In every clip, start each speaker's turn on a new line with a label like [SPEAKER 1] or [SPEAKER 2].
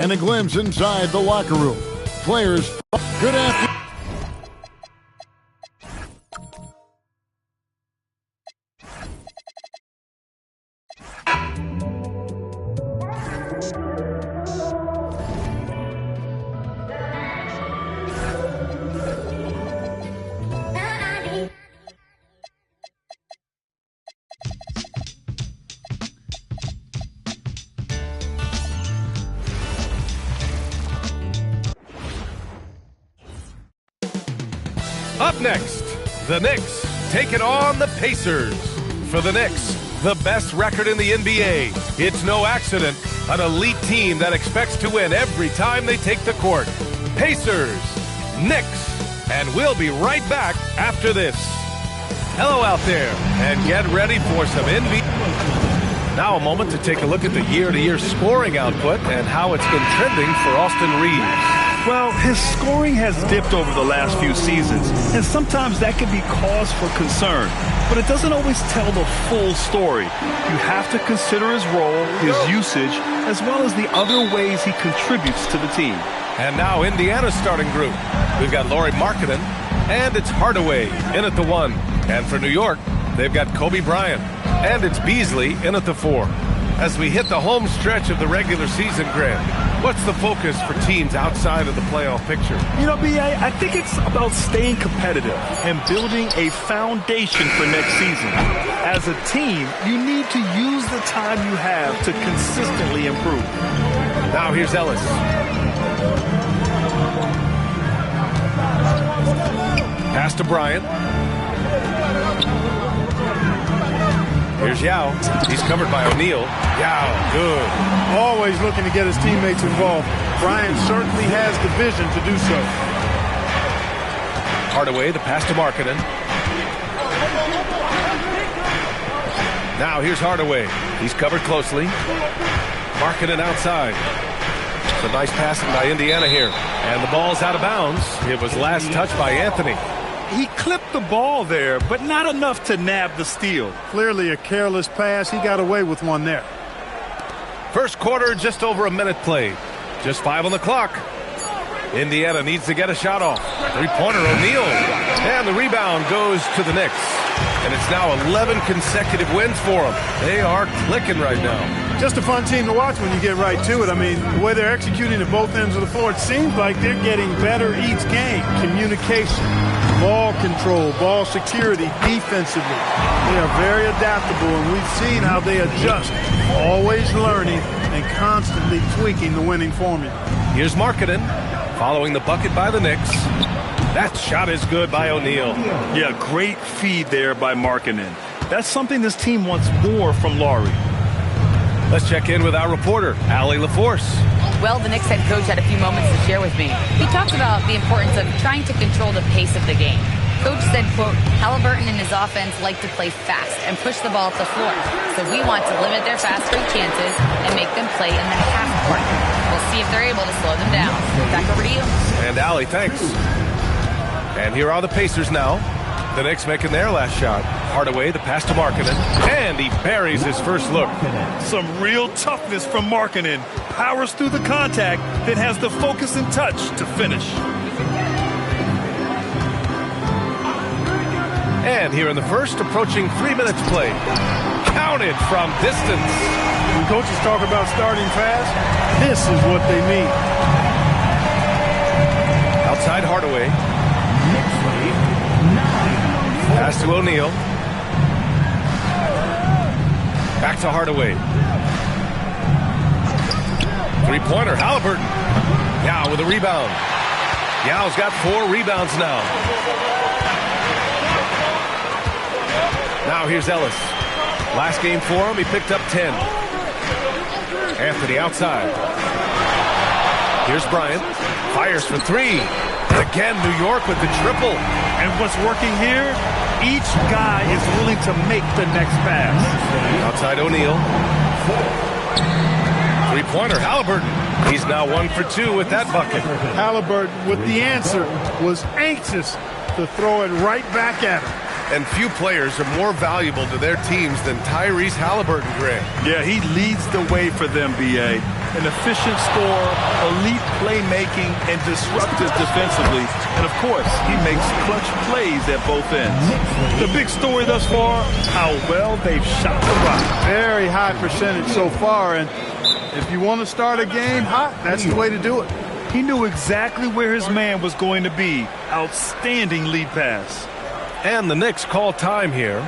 [SPEAKER 1] and a glimpse inside the locker room. Players, good afternoon.
[SPEAKER 2] Up next, the Knicks taking on the Pacers. For the Knicks, the best record in the NBA. It's no accident, an elite team that expects to win every time they take the court. Pacers, Knicks, and we'll be right back after this. Hello out there, and get ready for some NBA. Now a moment to take a look at the year-to-year scoring output and how it's been trending for Austin Reeves.
[SPEAKER 3] Well, his scoring has dipped over the last few seasons, and sometimes that can be cause for concern. But it doesn't always tell the full story. You have to consider his role, his usage, as well as the other ways he contributes to the team.
[SPEAKER 2] And now Indiana's starting group. We've got Lauri Markkanen, and it's Hardaway in at the 1. And for New York, they've got Kobe Bryant, and it's Beasley in at the 4. As we hit the home stretch of the regular season, Grant, what's the focus for teams outside of the playoff picture?
[SPEAKER 3] You know, B.A., I think it's about staying competitive and building a foundation for next season. As a team, you need to use the time you have to consistently improve.
[SPEAKER 2] Now here's Ellis. Pass to Bryant. Here's Yao. He's covered by O'Neal. Yao, good.
[SPEAKER 4] Always looking to get his teammates involved. Bryant certainly has the vision to do so.
[SPEAKER 2] Hardaway, the pass to Markkanen. Now here's Hardaway. He's covered closely. Markkanen outside. It's a nice passing by Indiana here. And the ball's out of bounds. It was last touched by Anthony.
[SPEAKER 3] He clipped the ball there, but not enough to nab the steal.
[SPEAKER 4] Clearly a careless pass. He got away with one there.
[SPEAKER 2] First quarter, just over a minute played. Just 5 on the clock. Indiana needs to get a shot off. Three-pointer, O'Neal. And the rebound goes to the Knicks. And it's now 11 consecutive wins for them. They are clicking right now.
[SPEAKER 4] Just a fun team to watch when you get right to it. I mean, the way they're executing at both ends of the floor, it seems like they're getting better each game. Communication, ball control, ball security, defensively. They are very adaptable, and we've seen how they adjust, always learning and constantly tweaking the winning formula.
[SPEAKER 2] Here's Markkanen following the bucket by the Knicks. That shot is good by O'Neal.
[SPEAKER 3] Yeah, great feed there by Markkanen. That's something this team wants more from Lauri.
[SPEAKER 2] Let's check in with our reporter, Allie LaForce.
[SPEAKER 5] Well, the Knicks head coach had a few moments to share with me. He talked about the importance of trying to control the pace of the game. Coach said, quote, Halliburton and his offense like to play fast and push the ball up the floor. So we want to limit their fast break chances and make them play in the half court. We'll see if they're able to slow them down. Back over to you.
[SPEAKER 2] And Allie, thanks. And here are the Pacers now. The Knicks making their last shot. Hardaway, the pass to Markkanen. And he buries his first look.
[SPEAKER 3] Some real toughness from Markkanen. Powers through the contact, then has the focus and touch to finish.
[SPEAKER 2] And here in the first, approaching 3 minutes play. Counted from distance.
[SPEAKER 4] When coaches talk about starting fast, this is what they mean.
[SPEAKER 2] Outside Hardaway. Pass to O'Neal. Back to Hardaway. Three-pointer, Halliburton. Yao with a rebound. Yao's got 4 rebounds now. Now here's Ellis. Last game for him, he picked up 10. Anthony outside. Here's Bryant. Fires for 3. And again, New York with the triple.
[SPEAKER 3] And what's working here? Each guy is willing to make the next pass.
[SPEAKER 2] Outside O'Neal. Three-pointer, Halliburton. He's now 1 for 2 with that bucket.
[SPEAKER 4] Halliburton with the answer was anxious to throw it right back at him.
[SPEAKER 2] And few players are more valuable to their teams than Tyrese Halliburton, Grant.
[SPEAKER 3] Yeah, he leads the way for them, B.A. an efficient scorer, elite playmaking, and disruptive defensively. And, of course, he makes clutch plays at both ends. The big story thus far, how well they've shot the rock.
[SPEAKER 4] Very high percentage so far, and if you want to start a game hot, that's the way to do it.
[SPEAKER 3] He knew exactly where his man was going to be. Outstanding lead pass.
[SPEAKER 2] And the Knicks call time here.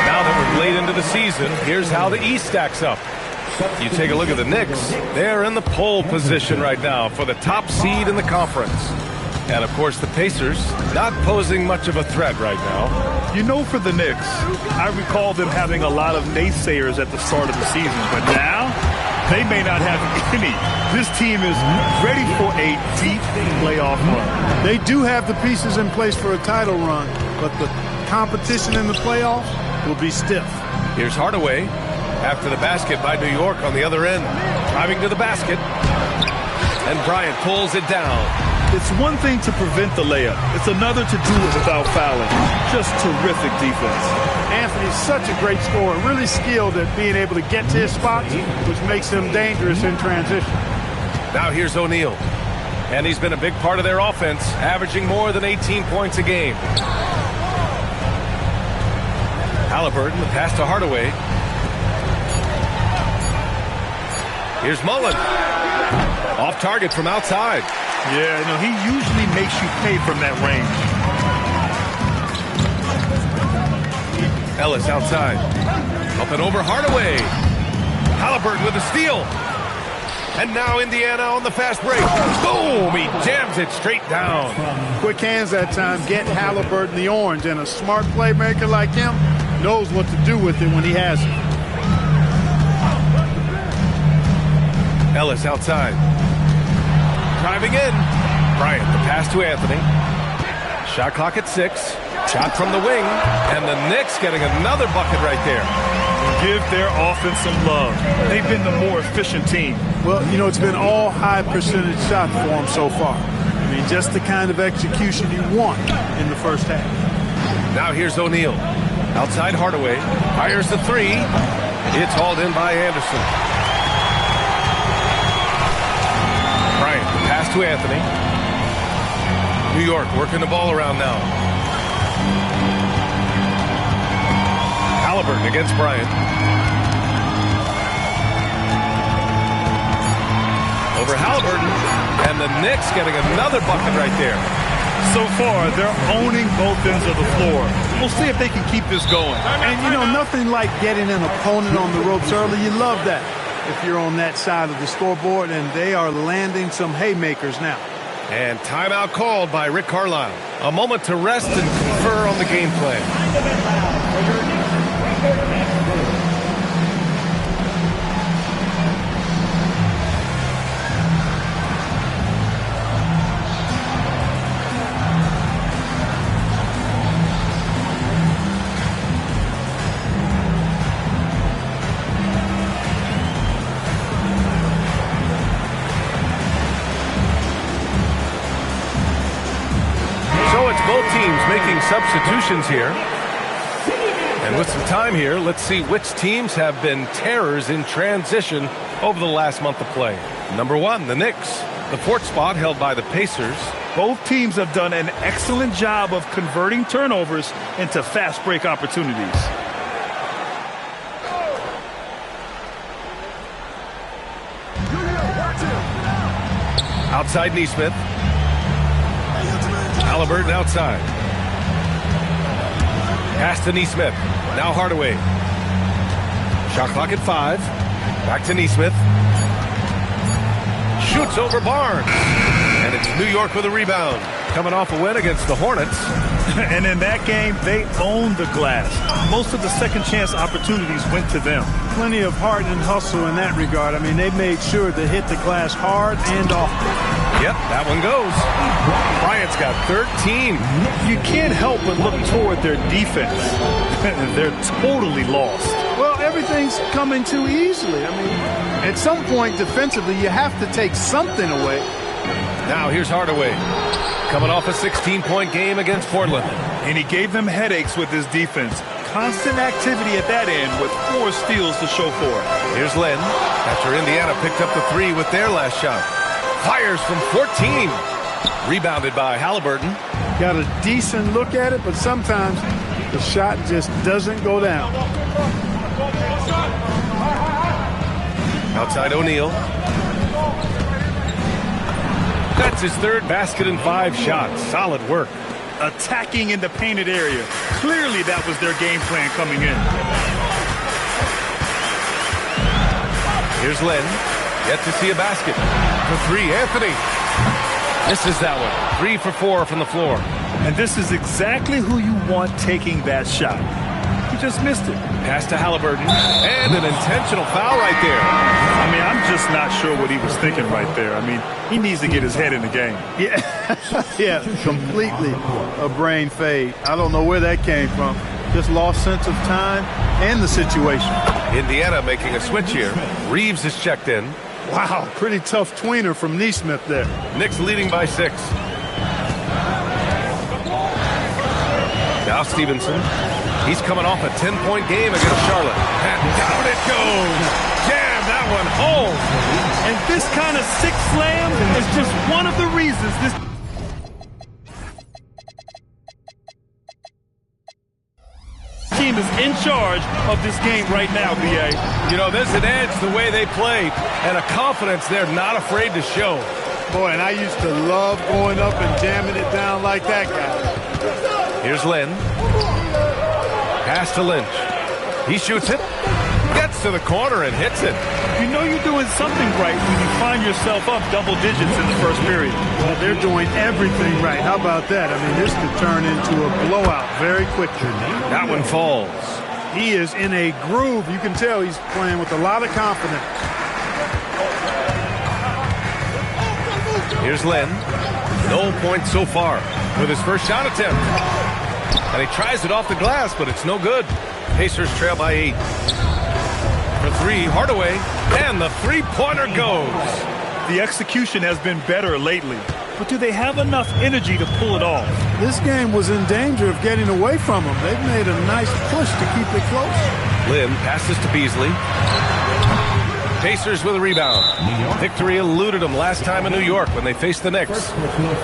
[SPEAKER 2] Now that we're late into the season, here's how the East stacks up. You take a look at the Knicks. They're in the pole position right now for the top seed in the conference. And, of course, the Pacers not posing much of a threat right now.
[SPEAKER 3] You know, for the Knicks, I recall them having a lot of naysayers at the start of the season, but now they may not have any. This team is ready for a deep playoff run.
[SPEAKER 4] They do have the pieces in place for a title run, but the competition in the playoffs will be stiff.
[SPEAKER 2] Here's Hardaway after the basket by New York on the other end. Driving to the basket. And Bryant pulls it down.
[SPEAKER 3] It's one thing to prevent the layup. It's another to do it without fouling. Just terrific defense.
[SPEAKER 4] Anthony's such a great scorer, really skilled at being able to get to his spots, which makes him dangerous in transition.
[SPEAKER 2] Now here's O'Neal. And he's been a big part of their offense, averaging more than 18 points a game. Halliburton, the pass to Hardaway. Here's Mullen. Off target from outside.
[SPEAKER 3] Yeah, you know, he usually makes you pay from that range.
[SPEAKER 2] Ellis outside. Up and over Hardaway. Halliburton with a steal. And now Indiana on the fast break. Boom! He jams it straight down.
[SPEAKER 4] Quick hands that time. Get Halliburton the orange. And a smart playmaker like him knows what to do with it when he has it.
[SPEAKER 2] Ellis outside. Driving in. Bryant, the pass to Anthony. Shot clock at 6. Shot from the wing. And the Knicks getting another bucket right there.
[SPEAKER 3] Give their offense some love. They've been the more efficient team.
[SPEAKER 4] Well, you know, it's been all high percentage shots for them so far. I mean, just the kind of execution you want in the first half.
[SPEAKER 2] Now here's O'Neal. Outside Hardaway. Fires the three. It's hauled in by Anderson. Bryant, the pass to Anthony. New York working the ball around now. Halliburton against Bryant. Over Halliburton. And the Knicks getting another bucket right there.
[SPEAKER 3] So far, they're owning both ends of the floor. We'll see if they can keep this going.
[SPEAKER 4] And, you know, nothing like getting an opponent on the ropes early. You love that if you're on that side of the scoreboard, and they are landing some haymakers now.
[SPEAKER 2] And timeout called by Rick Carlisle. A moment to rest and confer on the game plan. Both teams making substitutions here. And with some time here, let's see which teams have been terrors in transition over the last month of play. Number 1, the Knicks. The 4th spot held by the Pacers.
[SPEAKER 3] Both teams have done an excellent job of converting turnovers into fast break opportunities.
[SPEAKER 2] Outside Nesmith. Halliburton outside. Pass to Nesmith. Now Hardaway. Shot clock at 5. Back to Nesmith. Shoots over Barnes. And it's New York with a rebound. Coming off a win against the Hornets.
[SPEAKER 3] And in that game, they owned the glass. Most of the second chance opportunities went to them.
[SPEAKER 4] Plenty of heart and hustle in that regard. I mean, they made sure to hit the glass hard and often.
[SPEAKER 2] Yep, that one goes. Bryant's got 13.
[SPEAKER 3] You can't help but look toward their defense. They're totally lost.
[SPEAKER 4] Well, everything's coming too easily. I mean, at some point defensively, you have to take something away.
[SPEAKER 2] Now here's Hardaway, coming off a 16-point game against Portland.
[SPEAKER 3] And he gave them headaches with his defense. Constant activity at that end with 4 steals to show for it.
[SPEAKER 2] Here's Len, after Indiana picked up the 3 with their last shot. Fires from 14. Rebounded by Halliburton.
[SPEAKER 4] Got a decent look at it, but sometimes the shot just doesn't go down.
[SPEAKER 2] Outside O'Neal. That's his 3rd basket in 5 shots. Solid work.
[SPEAKER 3] Attacking in the painted area. Clearly that was their game plan coming in.
[SPEAKER 2] Here's Len. Yet to see a basket. For 3, Anthony. Misses that one. 3 for 4 from the floor.
[SPEAKER 3] And this is exactly who you want taking that shot. He just missed it.
[SPEAKER 2] Pass to Halliburton. And an intentional foul right there.
[SPEAKER 3] I mean, I'm just not sure what he was thinking right there. I mean, he needs to get his head in the game.
[SPEAKER 4] Yeah, yeah, completely a brain fade. I don't know where that came from. Just lost sense of time and the situation.
[SPEAKER 2] Indiana making a switch here. Reeves is checked in.
[SPEAKER 4] Wow, pretty tough tweener from Neesmith there.
[SPEAKER 2] Knicks leading by 6. Now Stevenson. He's coming off a 10-point game against Charlotte. And down it goes. Jam that one home.
[SPEAKER 3] And this kind of sick slam is just one of the reasons this team is in charge of this game right now, B.A.
[SPEAKER 2] You know, there's an edge the way they play and a confidence they're not afraid to show.
[SPEAKER 4] Boy, and I used to love going up and jamming it down like that guy.
[SPEAKER 2] Here's Len. Pass to Lynch. He shoots it. Gets to the corner and hits it.
[SPEAKER 3] You know you're doing something right when you find yourself up double digits in the first period.
[SPEAKER 4] Well, they're doing everything right. How about that? I mean, this could turn into a blowout very quickly.
[SPEAKER 2] That one falls.
[SPEAKER 4] He is in a groove. You can tell he's playing with a lot of confidence.
[SPEAKER 2] Here's Len. No points so far with his first shot attempt. And he tries it off the glass, but it's no good. Pacers trail by 8. For 3, Hardaway. And the three-pointer goes.
[SPEAKER 3] The execution has been better lately. But do they have enough energy to pull it off?
[SPEAKER 4] This game was in danger of getting away from them. They've made a nice push to keep it close.
[SPEAKER 2] Lynn passes to Beasley. Pacers with a rebound. Victory eluded them last time in New York when they faced the Knicks.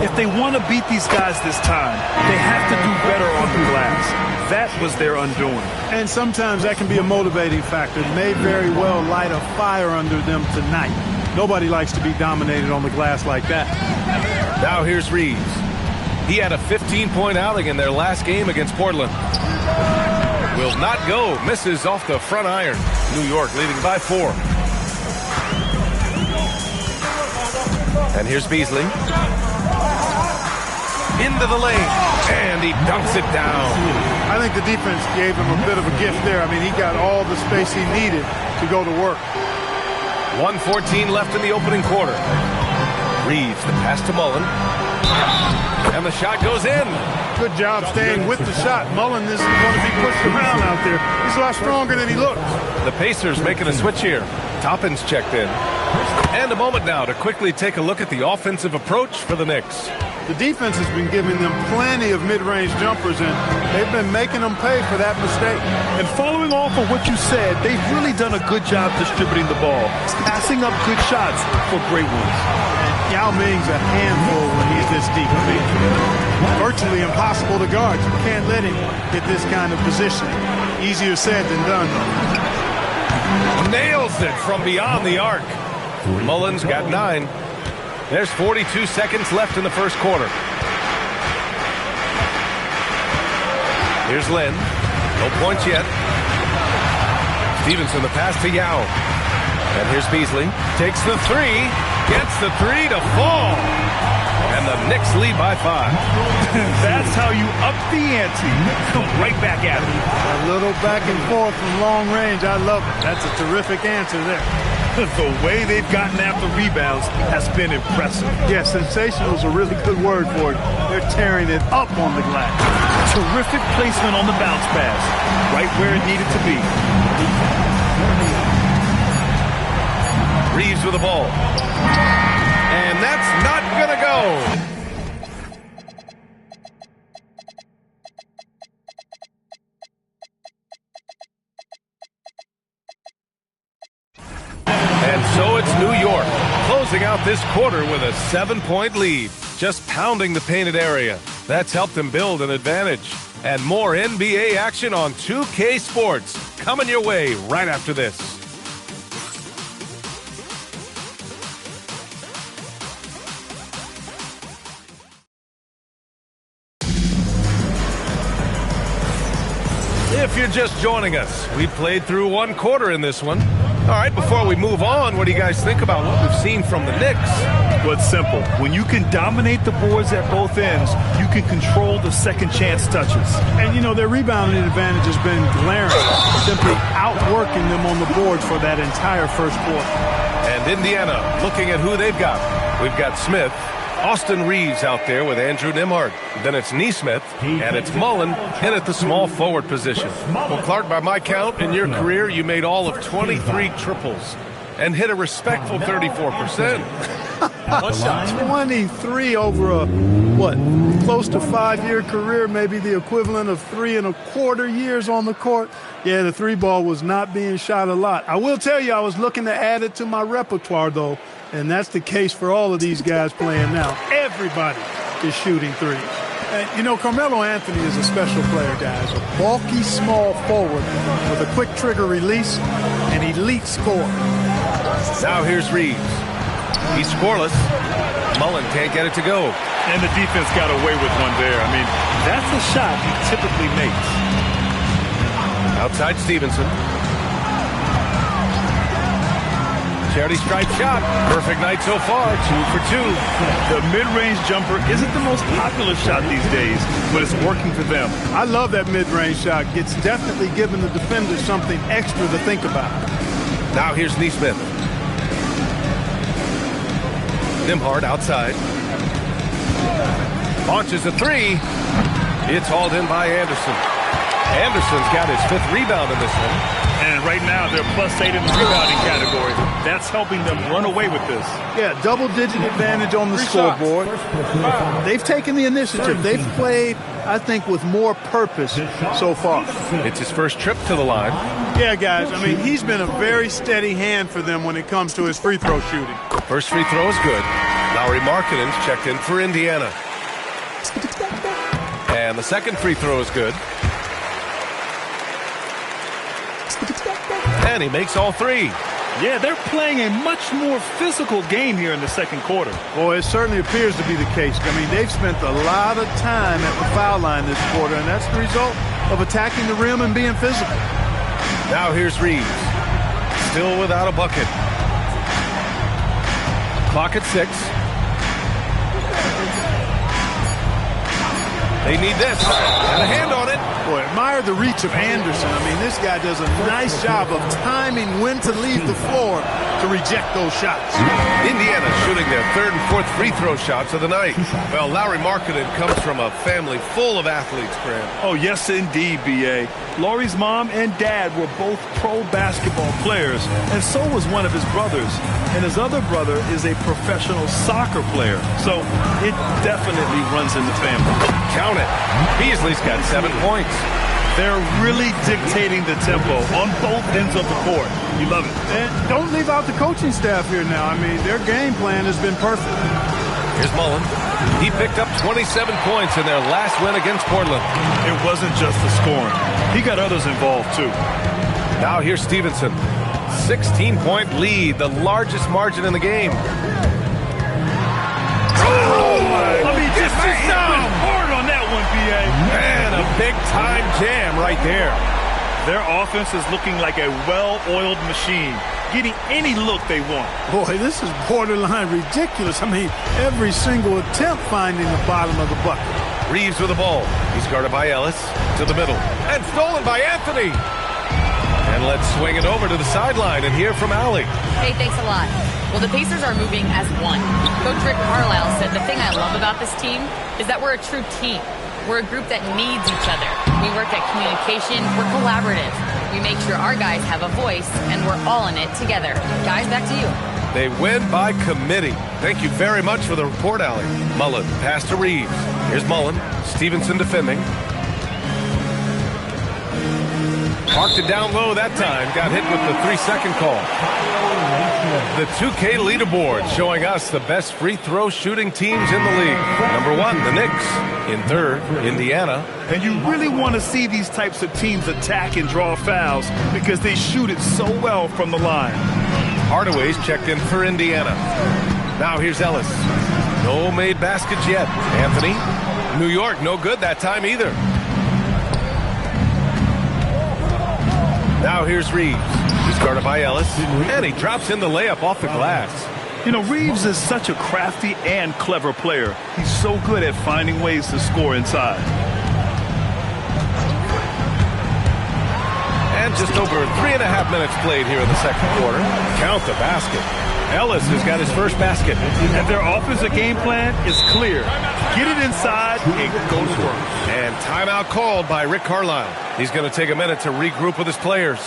[SPEAKER 3] If they want to beat these guys this time, they have to do better on the glass. That was their undoing.
[SPEAKER 4] And sometimes that can be a motivating factor. It may very well light a fire under them tonight. Nobody likes to be dominated on the glass like that.
[SPEAKER 2] Now here's Reeves. He had a 15-point outing in their last game against Portland. Will not go. Misses off the front iron. New York leading by 4. And here's Beasley. Into the lane. And he dunks it down.
[SPEAKER 4] I think the defense gave him a bit of a gift there. I mean, he got all the space he needed to go to work.
[SPEAKER 2] 1:14 left in the opening quarter. Reeves, the pass to Mullen. And the shot goes in.
[SPEAKER 4] Good job staying with the shot. Mullen is going to be pushed around out there. He's a lot stronger than he looks.
[SPEAKER 2] The Pacers making a switch here. Toppin's checked in. And a moment now to quickly take a look at the offensive approach for the Knicks.
[SPEAKER 4] The defense has been giving them plenty of mid-range jumpers, and they've been making them pay for that mistake.
[SPEAKER 3] And following off of what you said, they've really done a good job distributing the ball, passing up good shots for great ones.
[SPEAKER 4] And Yao Ming's a handful when he's this deep. I mean, virtually impossible to guard. You can't let him get this kind of positioning. Easier said than done, though.
[SPEAKER 2] Nails it from beyond the arc. Mullen's got 9. There's 42 seconds left in the first quarter. Here's Lynn. No points yet. Stevenson, the pass to Yao. And here's Beasley. Takes the 3. Gets the 3 to fall. And And the Knicks lead by 5.
[SPEAKER 3] That's how you up the ante. Come right back at it.
[SPEAKER 4] A little back and forth from long range. I love it. That's a terrific answer there.
[SPEAKER 3] The way they've gotten after rebounds has been impressive.
[SPEAKER 4] Yeah, sensational is a really good word for it. They're tearing it up on the glass.
[SPEAKER 3] Terrific placement on the bounce pass. Right where it needed to be.
[SPEAKER 2] Reeves with the ball. And that's not going to go. And so it's New York, closing out this quarter with a 7-point lead, just pounding the painted area. That's helped them build an advantage. And more NBA action on 2K Sports, coming your way right after this. If you're just joining us, we played through one quarter in this one. All right, before we move on, what do you guys think about what we've seen from the Knicks?
[SPEAKER 3] Well, it's simple. When you can dominate the boards at both ends, you can control the second chance touches.
[SPEAKER 4] And, you know, their rebounding advantage has been glaring, simply outworking them on the boards for that entire first quarter.
[SPEAKER 2] And Indiana, looking at who they've got. We've got Smith, Austin Reeves out there with Andrew Nembhard. Then it's Nesmith, and it's Mullen in at the small forward position. Well, Clark, by my count, in your career, you made all of 23 triples and hit a respectful 34%.
[SPEAKER 4] 23 over a, close to 5-year career, maybe the equivalent of 3 1/4 years on the court. Yeah, the 3-ball was not being shot a lot. I will tell you, I was looking to add it to my repertoire, though, and that's the case for all of these guys playing now. Everybody is shooting threes. And, you know, Carmelo Anthony is a special player, guys. A bulky, small forward with a quick trigger release, an elite scorer.
[SPEAKER 2] Now here's Reeves. He's scoreless. Mullen can't get it to go.
[SPEAKER 3] And the defense got away with one there. I mean, that's a shot he typically makes.
[SPEAKER 2] Outside Stevenson. Charity stripe shot. Perfect night so far. 2 for 2.
[SPEAKER 3] The mid-range jumper isn't the most popular shot these days, but it's working for them.
[SPEAKER 4] I love that mid-range shot. It's definitely giving the defenders something extra to think about.
[SPEAKER 2] Now here's Nesmith. Nembhard outside. Launches a 3. It's hauled in by Anderson. Anderson's got his 5th rebound in this one.
[SPEAKER 3] And right now, they're +8 in the rebounding category. That's helping them run away with this.
[SPEAKER 4] Yeah, double-digit advantage on the scoreboard. They've taken the initiative. They've played, I think, with more purpose so far.
[SPEAKER 2] It's his first trip to the line.
[SPEAKER 4] Yeah, guys, I mean, he's been a very steady hand for them when it comes to his free throw shooting.
[SPEAKER 2] First free throw is good. Lauri Markkanen's checked in for Indiana. And the second free throw is good. And he makes all 3.
[SPEAKER 3] Yeah, they're playing a much more physical game here in the second quarter.
[SPEAKER 4] Boy, it certainly appears to be the case. I mean, they've spent a lot of time at the foul line this quarter, and that's the result of attacking the rim and being physical.
[SPEAKER 2] Now here's Reeves. Still without a bucket. Clock at 6. They need this. And a hand on it.
[SPEAKER 4] Boy, admire the reach of Anderson. I mean, this guy does a nice job of timing when to leave the floor to reject those shots.
[SPEAKER 2] Indiana shooting their 3rd and 4th free throw shots of the night. Well, Lauri Markkanen comes from a family full of athletes, Graham.
[SPEAKER 3] Oh, yes, indeed, B.A. Lauri's mom and dad were both pro basketball players, and so was one of his brothers. And his other brother is a professional soccer player. So it definitely runs in the family.
[SPEAKER 2] Count it. Beasley's got 7 points.
[SPEAKER 3] They're really dictating the tempo on both ends of the court. You love it.
[SPEAKER 4] And don't leave out the coaching staff here now. I mean, their game plan has been perfect.
[SPEAKER 2] Here's Mullen. He picked up 27 points in their last win against Portland.
[SPEAKER 3] It wasn't just the scoring. He got others involved, too.
[SPEAKER 2] Now here's Stevenson. 16-point lead, the largest margin in the game.
[SPEAKER 3] I mean, just hard on that one, B.A.
[SPEAKER 2] Man, a big-time jam right there.
[SPEAKER 3] Their offense is looking like a well-oiled machine, getting any look they want.
[SPEAKER 4] Boy, this is borderline ridiculous. I mean, every single attempt finding the bottom of the bucket.
[SPEAKER 2] Reeves with the ball. He's guarded by Ellis to the middle. And stolen by Anthony. And let's swing it over to the sideline and hear from Allie.
[SPEAKER 5] Hey, thanks a lot. Well, the Pacers are moving as one. Coach Rick Carlisle said the thing I love about this team is that we're a true team. We're a group that needs each other. We work at communication. We're collaborative. We make sure our guys have a voice, and we're all in it together. Guys, back to you.
[SPEAKER 2] They win by committee. Thank you very much for the report, Allie. Mullen, pass to Reeves. Here's Mullen. Stevenson defending. Parked it down low that time. Got hit with the 3-second call. The 2K leaderboard showing us the best free throw shooting teams in the league. Number 1, the Knicks. In third, Indiana.
[SPEAKER 3] And you really want to see these types of teams attack and draw fouls because they shoot it so well from the line.
[SPEAKER 2] Hardaway's checked in for Indiana. Now here's Ellis. No made baskets yet. Anthony. New York, no good that time either. Now here's Reeves. He's guarded by Ellis. And he drops in the layup off the glass.
[SPEAKER 3] You know, Reeves is such a crafty and clever player. He's so good at finding ways to score inside.
[SPEAKER 2] And just over 3.5 minutes played here in the second quarter. Count the basket. Ellis has got his first basket.
[SPEAKER 3] And their offensive game plan is clear. Get it inside and go to work.
[SPEAKER 2] And timeout called by Rick Carlisle. He's going to take a minute to regroup with his players.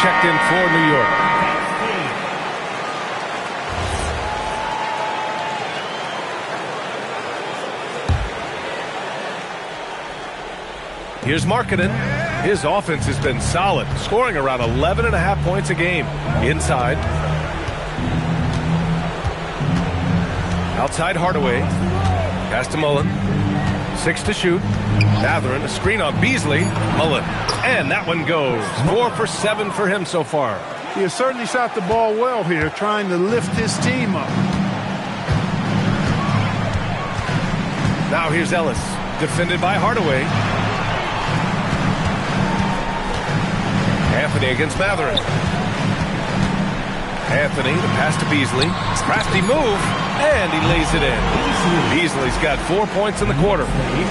[SPEAKER 2] Checked in for New York. Here's Markkanen. His offense has been solid, scoring around 11.5 points a game. Inside. Outside Hardaway. Pass to Mullen. 6 to shoot. Mathurin, a screen on Beasley. Mullen. And that one goes. 4 for 7 for him so far.
[SPEAKER 4] He has certainly shot the ball well here, trying to lift his team up.
[SPEAKER 2] Now here's Ellis. Defended by Hardaway. Anthony against Mathurin. Anthony, the pass to Beasley. Crafty move. And he lays it in. Beasley's got 4 points in the quarter.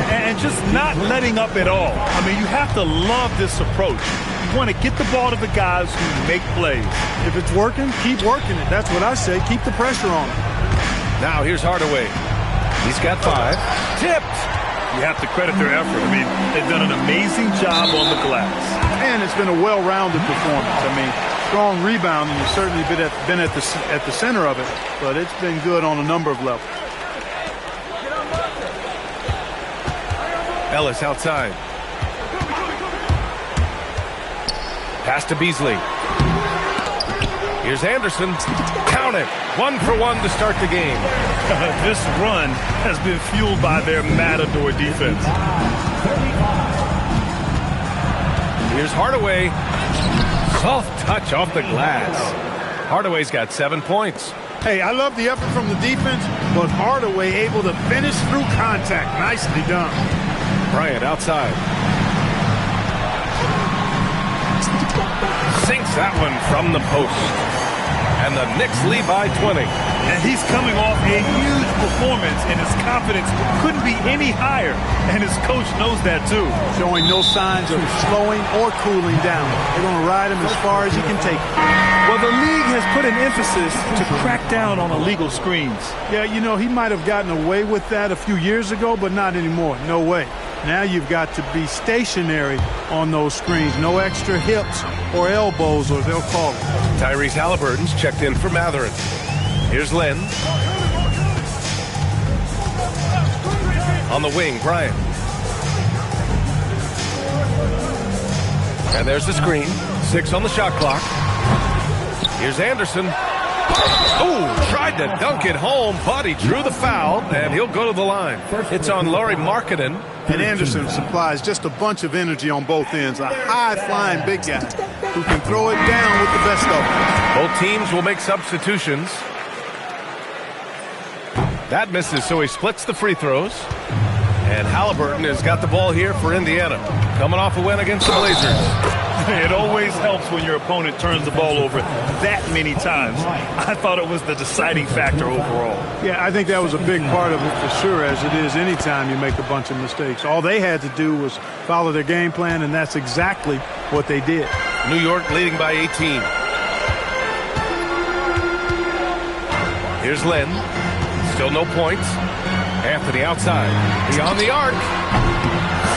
[SPEAKER 3] And just not letting up at all. I mean, you have to love this approach. You want to get the ball to the guys who make plays.
[SPEAKER 4] If it's working, keep working it. That's what I say. Keep the pressure on him.
[SPEAKER 2] Now here's Hardaway. He's got 5. Tipped.
[SPEAKER 3] You have to credit their effort. I mean, they've done an amazing job on the glass.
[SPEAKER 4] And it's been a well-rounded performance. I mean, strong rebounding has certainly been at the center of it, but it's been good on a number of levels.
[SPEAKER 2] Ellis outside. Pass to Beasley. Here's Anderson. Count it. 1 for 1 to start the game.
[SPEAKER 3] This run has been fueled by their matador defense.
[SPEAKER 2] Here's Hardaway. Soft touch off the glass. Hardaway's got 7 points.
[SPEAKER 4] Hey, I love the effort from the defense, but Hardaway able to finish through contact. Nicely done.
[SPEAKER 2] Bryant outside. Sinks that one from the post. And the Knicks lead by 20.
[SPEAKER 3] And he's coming off a huge performance, and his confidence couldn't be any higher. And his coach knows that, too.
[SPEAKER 4] Showing no signs of slowing or cooling down. They're going to ride him as far as he can take it.
[SPEAKER 3] Well, the league has put an emphasis to crack down on illegal screens.
[SPEAKER 4] Yeah, you know, he might have gotten away with that a few years ago, but not anymore. No way. Now you've got to be stationary on those screens. No extra hips or elbows, or they'll call it.
[SPEAKER 2] Tyrese Halliburton's checked in for Mathurin. Here's Len. On the wing, Bryant. And there's the screen. 6 on the shot clock. Here's Anderson. Oh, tried to dunk it home, but he drew the foul, and he'll go to the line. It's on Lauri Markkanen.
[SPEAKER 4] And Anderson supplies just a bunch of energy on both ends. A high-flying big guy who can throw it down with the best of them.
[SPEAKER 2] Both teams will make substitutions. That misses, so he splits the free throws. And Halliburton has got the ball here for Indiana. Coming off a win against the Blazers.
[SPEAKER 3] It always helps when your opponent turns the ball over that many times. I thought it was the deciding factor overall.
[SPEAKER 4] Yeah, I think that was a big part of it for sure, as it is anytime you make a bunch of mistakes. All they had to do was follow their game plan, and that's exactly what they did.
[SPEAKER 2] New York leading by 18. Here's Lynn. Still no points. Anthony outside. Beyond the arc.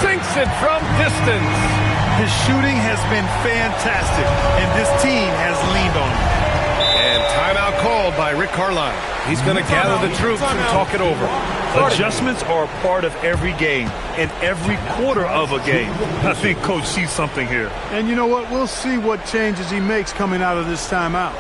[SPEAKER 2] Sinks it from distance.
[SPEAKER 3] His shooting has been fantastic, and this team has leaned on him.
[SPEAKER 2] And timeout called by Rick Carlisle. He's going to gather the troops and talk it over.
[SPEAKER 3] Adjustments are a part of every game and every quarter of a game. I think Coach sees something here.
[SPEAKER 4] And you know what? We'll see what changes he makes coming out of this timeout.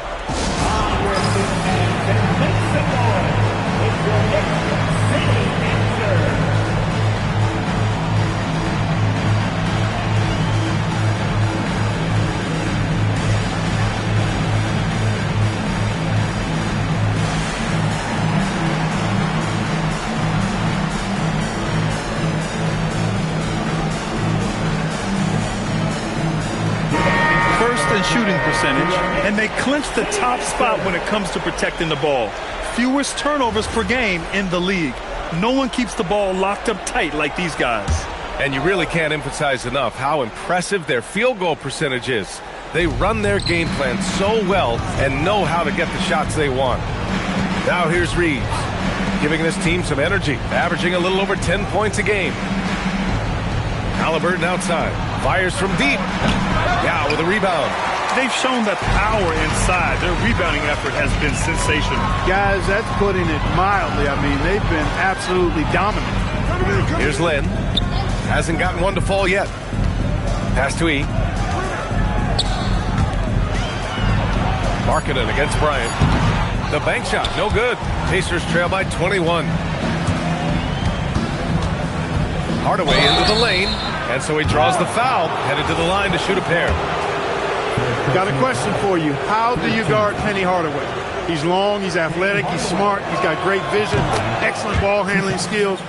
[SPEAKER 3] Shooting percentage, and they clinch the top spot when it comes to protecting the ball. Fewest turnovers per game in the league. No one keeps the ball locked up tight like these guys.
[SPEAKER 2] And you really can't emphasize enough how impressive their field goal percentage is. They run their game plan so well and know how to get the shots they want. Now here's Reeves, giving this team some energy, averaging a little over 10 points a game. Halliburton outside, fires from deep. Yeah, with a rebound.
[SPEAKER 3] They've shown that power inside. Their rebounding effort has been sensational.
[SPEAKER 4] Guys, that's putting it mildly. I mean, they've been absolutely dominant.
[SPEAKER 2] Here's Lynn. Hasn't gotten one to fall yet. Pass to E. Markkanen against Bryant. The bank shot, no good. Pacers trail by 21. Hardaway into the lane, and so he draws the foul, headed to the line to shoot a pair.
[SPEAKER 4] Got a question for you. How do you guard Penny Hardaway? He's long, he's athletic, he's smart, he's got great vision, excellent ball handling skills.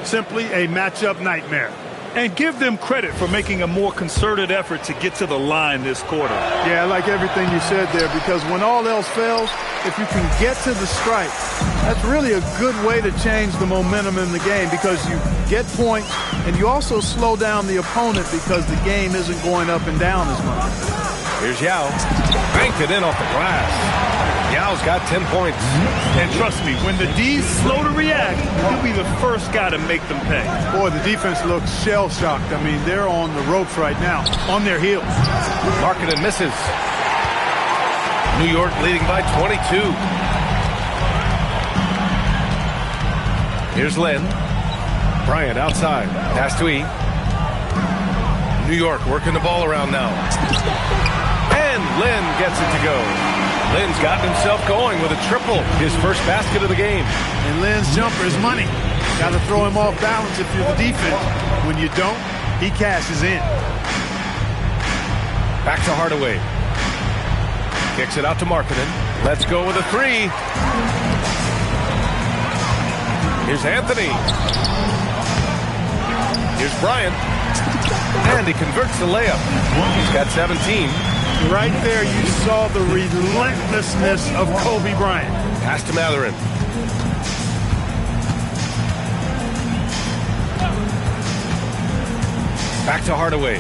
[SPEAKER 4] Simply a matchup nightmare.
[SPEAKER 3] And give them credit for making a more concerted effort to get to the line this quarter.
[SPEAKER 4] Yeah, I like everything you said there, because when all else fails, if you can get to the stripe, that's really a good way to change the momentum in the game, because you get points and you also slow down the opponent because the game isn't going up and down as much.
[SPEAKER 2] Here's Yao. Banked it in off the glass. Yao's got 10 points.
[SPEAKER 3] And trust me, when the D's slow to react, he'll be the first guy to make them pay.
[SPEAKER 4] Boy, the defense looks shell-shocked. I mean, they're on the ropes right now, on their heels.
[SPEAKER 2] Markkanen misses. New York leading by 22. Here's Lynn. Bryant outside. Pass to E. New York working the ball around now. And Lynn gets it to go. Lynn's gotten himself going with a triple, his first basket of the game.
[SPEAKER 4] And Lynn's jumper is money. Got to throw him off balance if you're the defense. When you don't, he cashes in.
[SPEAKER 2] Back to Hardaway. Kicks it out to Markkanen. Let's go with a three. Here's Anthony. Here's Bryant. And he converts the layup. He's got 17.
[SPEAKER 4] Right there, you saw the relentlessness of Kobe Bryant.
[SPEAKER 2] Pass to Mathurin. Back to Hardaway.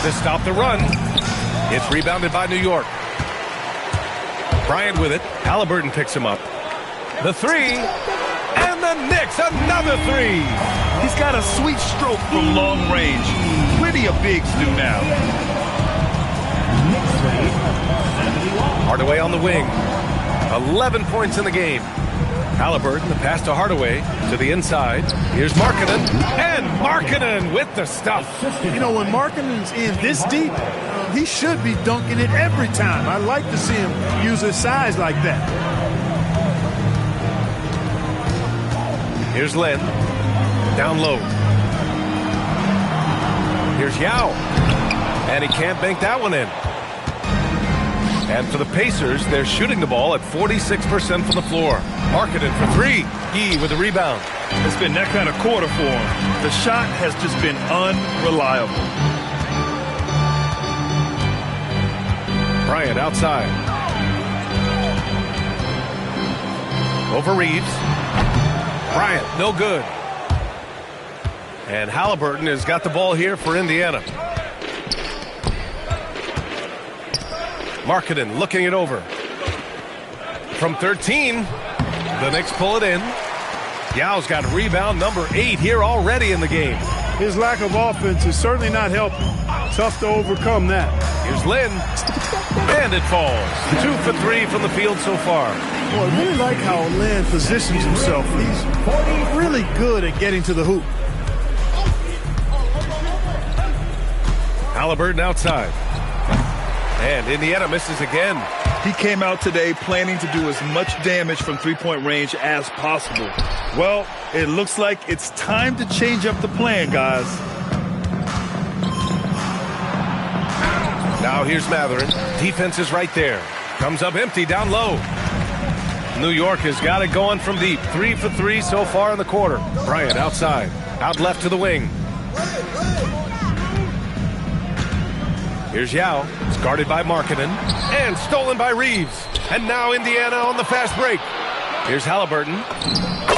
[SPEAKER 2] To stop the run. It's rebounded by New York. Bryant with it. Halliburton picks him up. The three. And the Knicks, another three.
[SPEAKER 3] He's got a sweet stroke from long range. Plenty of bigs do now.
[SPEAKER 2] Hardaway on the wing. 11 points in the game. Halliburton, the pass to Hardaway, to the inside. Here's Markkanen, and Markkanen with the stuff.
[SPEAKER 4] You know, when Markkanen's in this deep, he should be dunking it every time. I like to see him use his size like that.
[SPEAKER 2] Here's Len, down low. Here's Yao, and he can't bank that one in. And for the Pacers, they're shooting the ball at 46% from the floor. Markkanen for three. He with the rebound.
[SPEAKER 3] It's been that kind of quarter for him. The shot has just been unreliable.
[SPEAKER 2] Bryant outside. Over Reeves. Bryant, no good. And Halliburton has got the ball here for Indiana. Markkanen looking it over. From 13, the Knicks pull it in. Yao's got rebound number 8 here already in the game.
[SPEAKER 4] His lack of offense is certainly not helping. Tough to overcome that.
[SPEAKER 2] Here's Lin, and it falls. 2 for 3 from the field so far.
[SPEAKER 4] Boy, I really like how Lin positions himself. He's really good at getting to the hoop.
[SPEAKER 2] Halliburton outside. And Indiana misses again.
[SPEAKER 3] He came out today planning to do as much damage from three-point range as possible. Well, it looks like it's time to change up the plan, guys.
[SPEAKER 2] Now here's Matherin. Defense is right there. Comes up empty down low. New York has got it going from deep. 3 for 3 so far in the quarter. Bryant outside. Out left to the wing. Here's Yao. It's guarded by Markkanen. And stolen by Reeves. And now Indiana on the fast break. Here's Halliburton.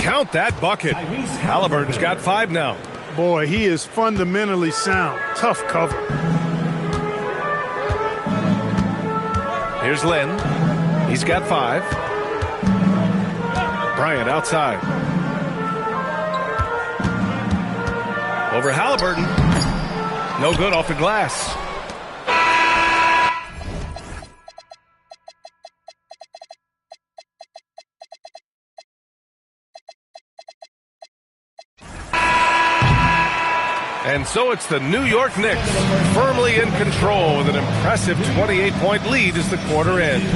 [SPEAKER 2] Count that bucket. Halliburton's got 5 now.
[SPEAKER 4] Boy, he is fundamentally sound. Tough cover.
[SPEAKER 2] Here's Len. He's got 5. Bryant outside. Over Halliburton. No good off the glass. And so it's the New York Knicks firmly in control with an impressive 28-point lead as the quarter ends.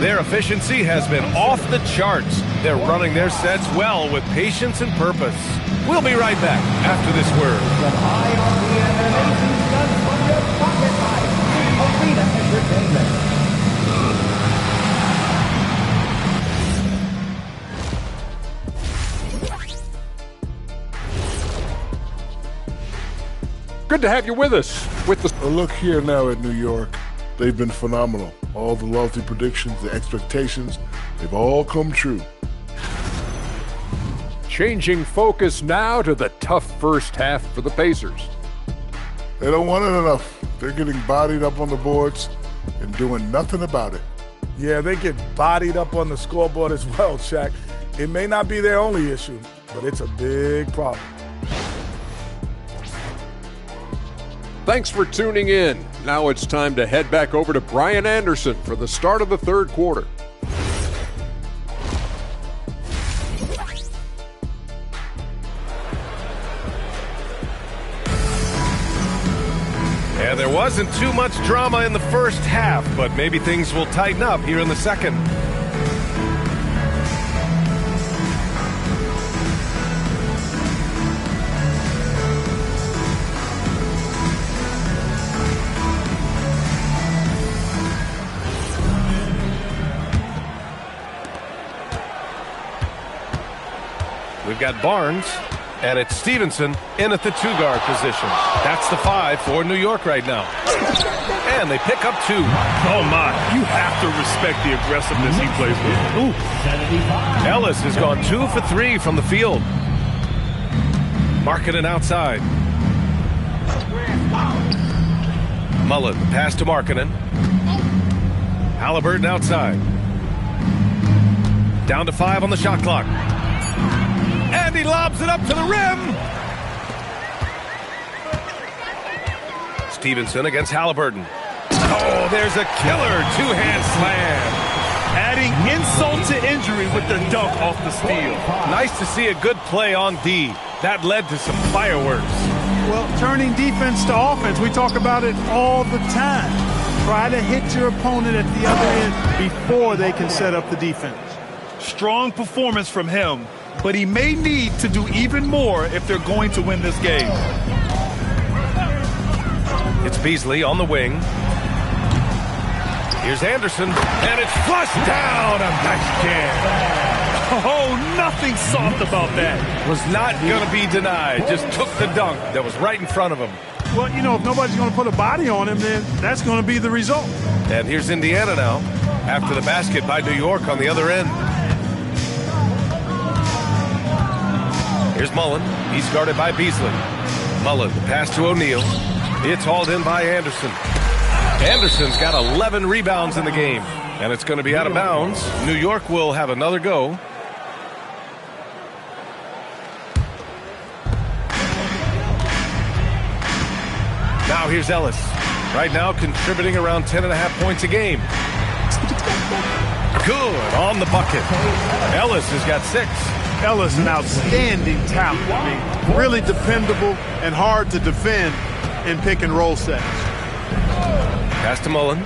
[SPEAKER 2] Their efficiency has been off the charts. They're running their sets well with patience and purpose. We'll be right back after this word.
[SPEAKER 1] Good to have you with us. Look here now at New York. They've been phenomenal. All the lofty predictions, the expectations, they've all come true.
[SPEAKER 6] Changing focus now to the tough first half for the Pacers.
[SPEAKER 1] They don't want it enough. They're getting bodied up on the boards and doing nothing about it.
[SPEAKER 7] Yeah, they get bodied up on the scoreboard as well, Shaq. It may not be their only issue, but it's a big problem.
[SPEAKER 6] Thanks for tuning in. Now it's time to head back over to Brian Anderson for the start of the third quarter.
[SPEAKER 2] And there wasn't too much drama in the first half, but maybe things will tighten up here in the second. We've got Barnes, and it's Stevenson in at the 2-guard position. That's the 5 for New York right now. And they pick up 2.
[SPEAKER 3] Oh, my. You have to respect the aggressiveness he plays with.
[SPEAKER 2] Ooh. Ellis has gone 2 for 3 from the field. Markkanen outside. Mullen, pass to Markkanen. Halliburton outside. Down to 5 on the shot clock. And he lobs it up to the rim. Stevenson against Halliburton. Oh, there's a killer 2-hand slam.
[SPEAKER 3] Adding insult to injury with the dunk off the steal.
[SPEAKER 2] Nice to see a good play on D. That led to some fireworks.
[SPEAKER 4] Well, turning defense to offense, we talk about it all the time. Try to hit your opponent at the other end before they can set up the defense.
[SPEAKER 3] Strong performance from him, but he may need to do even more if they're going to win this game.
[SPEAKER 2] It's Beasley on the wing. Here's Anderson, and it's flushed down. A nice jam.
[SPEAKER 3] Oh, nothing soft about that.
[SPEAKER 2] Was not going to be denied. Just took the dunk that was right in front of him.
[SPEAKER 4] Well, you know, if nobody's going to put a body on him, then that's going to be the result.
[SPEAKER 2] And here's Indiana now, after the basket by New York on the other end. Here's Mullen. He's guarded by Beasley. Mullen, the pass to O'Neal. It's hauled in by Anderson. Anderson's got 11 rebounds in the game, and it's going to be out of bounds. New York will have another go. Now here's Ellis. Right now contributing around 10.5 points a game. Good on the bucket. Ellis has got 6.
[SPEAKER 4] Ellis, an outstanding talent. I mean, really dependable and hard to defend in pick and roll sets.
[SPEAKER 2] Pass to Mullen.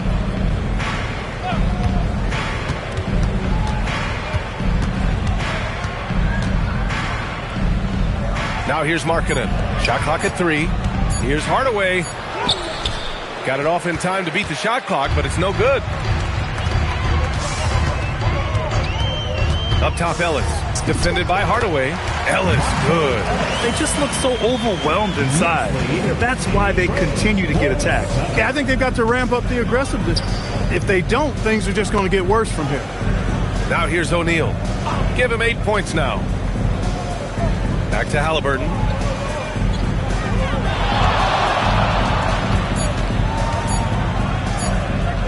[SPEAKER 2] Now here's Markkanen. Shot clock at 3. Here's Hardaway. Got it off in time to beat the shot clock, but it's no good. Up top, Ellis. Defended by Hardaway. Ellis, good.
[SPEAKER 3] They just look so overwhelmed inside. That's why they continue to get attacked.
[SPEAKER 4] Yeah, I think they've got to ramp up the aggressiveness. If they don't, things are just going to get worse from here.
[SPEAKER 2] Now here's O'Neal. Give him 8 points now. Back to Halliburton.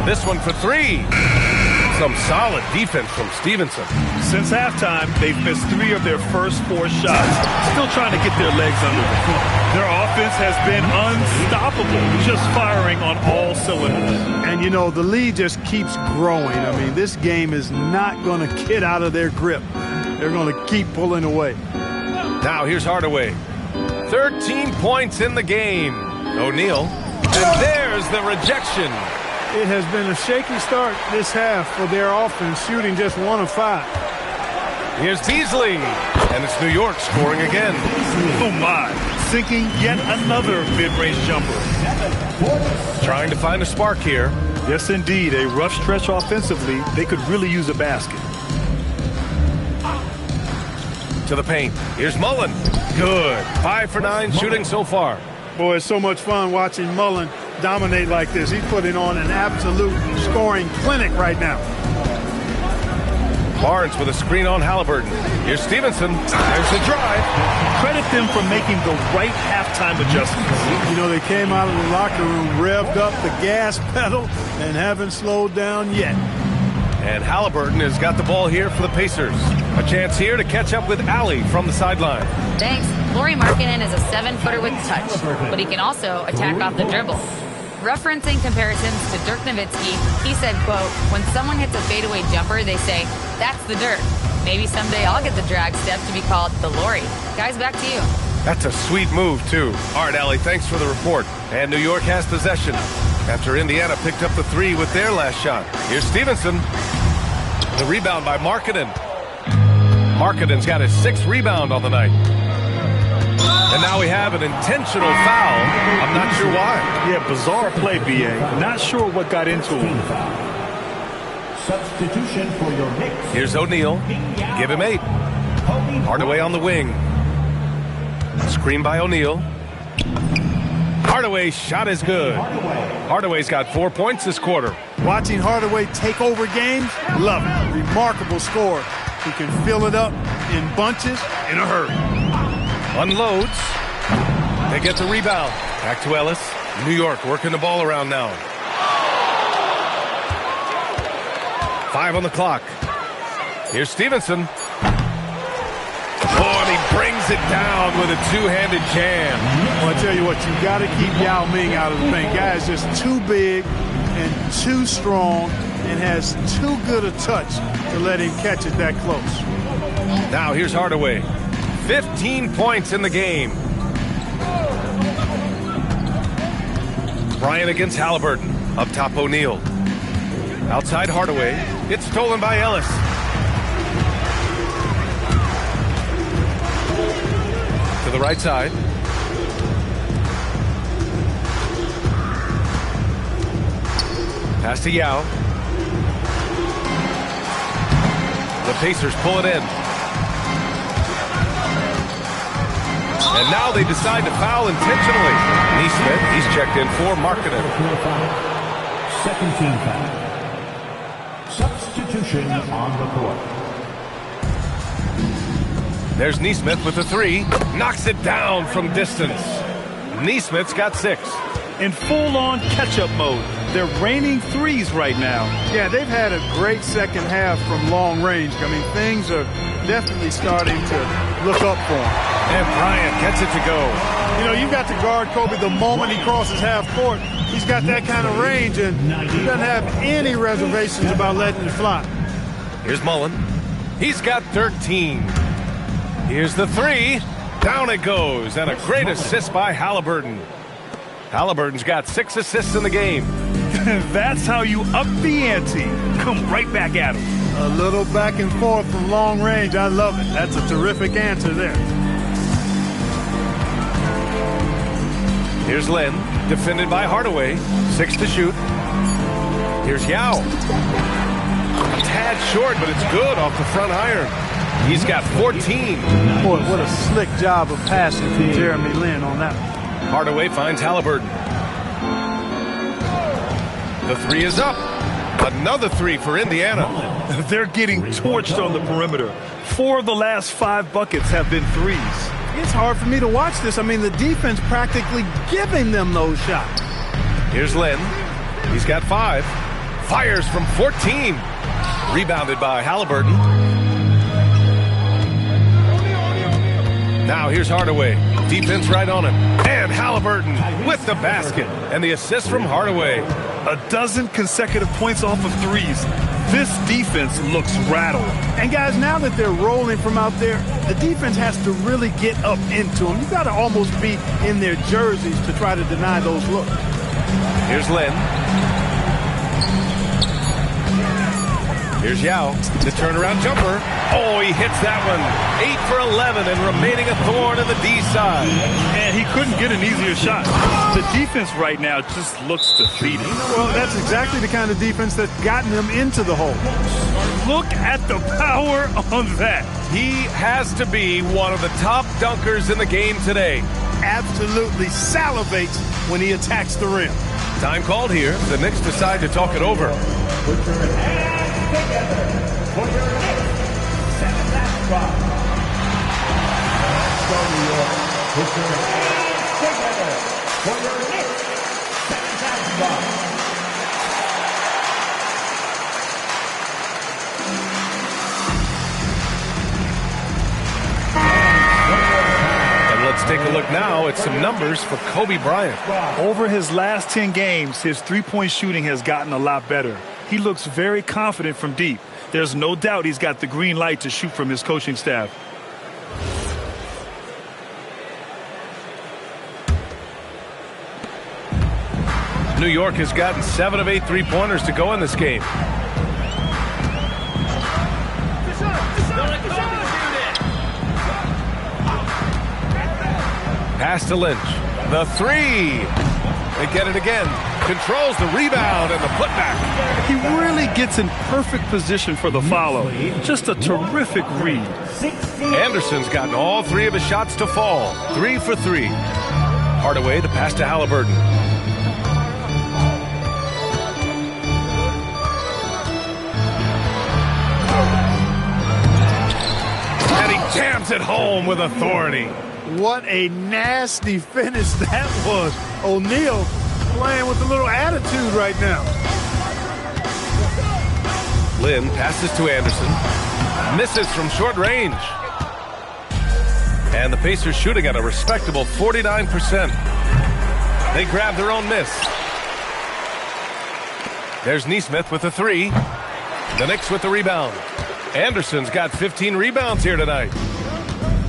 [SPEAKER 2] This one for 3. Some solid defense from Stevenson.
[SPEAKER 3] Since halftime, they've missed 3 of their first 4 shots. Still trying to get their legs under them. Their offense has been unstoppable, just firing on all cylinders.
[SPEAKER 4] And, you know, the lead just keeps growing. I mean, this game is not going to get out of their grip. They're going to keep pulling away.
[SPEAKER 2] Now here's Hardaway. 13 points in the game. O'Neal. And there's the rejection.
[SPEAKER 4] It has been a shaky start this half for their offense, shooting just 1 of 5.
[SPEAKER 2] Here's Beasley. And it's New York scoring again.
[SPEAKER 3] Oh, my. Sinking yet another mid-range jumper.
[SPEAKER 2] Trying to find a spark here.
[SPEAKER 3] Yes, indeed. A rough stretch offensively. They could really use a basket.
[SPEAKER 2] To the paint. Here's Mullen. Good. 5 for 9 shooting so far.
[SPEAKER 4] Boy, it's so much fun watching Mullen dominate like this. He's putting on an absolute scoring clinic right now.
[SPEAKER 2] Barnes with a screen on Halliburton. Here's Stevenson. There's the drive.
[SPEAKER 3] Credit them for making the right halftime adjustments.
[SPEAKER 4] You know, they came out of the locker room, revved up the gas pedal, and haven't slowed down yet.
[SPEAKER 2] And Halliburton has got the ball here for the Pacers. A chance here to catch up with Allie from the sideline.
[SPEAKER 5] Thanks. Lauri Markkanen is a 7-footer with touch, but he can also attack off the dribble. Referencing comparisons to Dirk Nowitzki, he said, quote, when someone hits a fadeaway jumper, they say, that's the Dirk. Maybe someday I'll get the drag step to be called the Lauri. Guys, back to you.
[SPEAKER 2] That's a sweet move, too. All right, Allie, thanks for the report. And New York has possession after Indiana picked up the 3 with their last shot. Here's Stevenson. The rebound by Markkanen. Markkanen's got his 6th rebound on the night. And now we have an intentional foul. I'm not sure why.
[SPEAKER 3] Yeah, bizarre play, B.A. Not sure what got into him.
[SPEAKER 8] Substitution for your Knicks.
[SPEAKER 2] Here's O'Neal. Give him 8. Hardaway on the wing. Screen by O'Neal. Hardaway's shot is good. Hardaway's got 4 points this quarter.
[SPEAKER 4] Watching Hardaway take over games, love it. Remarkable score. He can fill it up in bunches in a hurry.
[SPEAKER 2] Unloads. They get the rebound. Back to Ellis. New York working the ball around now. 5 on the clock. Here's Stevenson. Oh, and he brings it down with a two-handed jam.
[SPEAKER 4] Well, I tell you what, you got to keep Yao Ming out of the paint. Guy is just too big and too strong. and has too good a touch to let him catch it that close.
[SPEAKER 2] Now here's Hardaway. 15 points in the game. Bryant against Halliburton. Up top, O'Neal. Outside Hardaway. It's stolen by Ellis. To the right side. Pass to Yao. The Pacers pull it in. And now they decide to foul intentionally. Neesmith, he's checked in for Markkanen.
[SPEAKER 8] Second team foul. Substitution on the court.
[SPEAKER 2] There's Neesmith with the three. Knocks it down from distance. Neesmith's got 6.
[SPEAKER 3] In full-on catch-up mode. They're raining threes right now.
[SPEAKER 4] Yeah, they've had a great second half from long range. I mean, things are definitely starting to look up for him.
[SPEAKER 2] And Bryant gets it to go.
[SPEAKER 4] You know, you've got to guard Kobe the moment he crosses half court. He's got that kind of range, and he doesn't have any reservations about letting it fly.
[SPEAKER 2] Here's Mullen. He's got 13. Here's the three. Down it goes, and a great assist by Halliburton. Halliburton's got 6 assists in the game.
[SPEAKER 3] That's how you up the ante. Come right back at him.
[SPEAKER 4] A little back and forth from long range. I love it. That's a terrific answer there.
[SPEAKER 2] Here's Lynn, defended by Hardaway. 6 to shoot. Here's Yao. A tad short, but it's good off the front iron. He's got 14.
[SPEAKER 4] Boy, what a slick job of passing from Jeremy Lin on that one.
[SPEAKER 2] Hardaway finds Halliburton. The three is up. Another three for Indiana.
[SPEAKER 3] They're getting torched on the perimeter. 4 of the last 5 buckets have been threes.
[SPEAKER 4] It's hard for me to watch this. I mean, the defense practically giving them those shots.
[SPEAKER 2] Here's Lynn. He's got 5. Fires from 14. Rebounded by Halliburton. Now here's Hardaway. Defense right on him. And Halliburton with the basket. And the assist from Hardaway.
[SPEAKER 3] 12 consecutive points off of threes. This defense looks rattled.
[SPEAKER 4] And guys, now that they're rolling from out there, the defense has to really get up into them. You've got to almost be in their jerseys to try to deny those looks.
[SPEAKER 2] Here's Lynn. Here's Yao. The turnaround jumper. Oh, he hits that one. 8 for 11 and remaining a thorn in the D side.
[SPEAKER 3] And he couldn't get an easier shot. The defense right now just looks defeated.
[SPEAKER 4] Well, that's exactly the kind of defense that's gotten them into the hole.
[SPEAKER 3] Look at the power on that.
[SPEAKER 2] He has to be one of the top dunkers in the game today.
[SPEAKER 4] Absolutely salivates when he attacks the rim.
[SPEAKER 2] Time called here. The Knicks decide to talk it over.
[SPEAKER 8] Put your hands together for your next 7-match spot. Let's go, New York. Put your hands together for your next 7-match spot.
[SPEAKER 2] And let's take a look now at some numbers for Kobe Bryant.
[SPEAKER 3] Over his last 10 games, his three-point shooting has gotten a lot better. He looks very confident from deep. There's no doubt he's got the green light to shoot from his coaching staff.
[SPEAKER 2] New York has gotten 7 of 8 three-pointers to go in this game. Pass to Lynch. The three. They get it again. Controls the rebound and the putback.
[SPEAKER 3] He really gets in perfect position for the follow. Just a terrific read.
[SPEAKER 2] Anderson's gotten all 3 of his shots to fall. 3 for 3. Hardaway to pass to Halliburton. And he jams it home with authority.
[SPEAKER 4] What a nasty finish that was. O'Neal playing with a little attitude right now.
[SPEAKER 2] Lynn passes to Anderson. Misses from short range. And the Pacers shooting at a respectable 49%. They grab their own miss. There's Neesmith with the three. The Knicks with the rebound. Anderson's got 15 rebounds here tonight.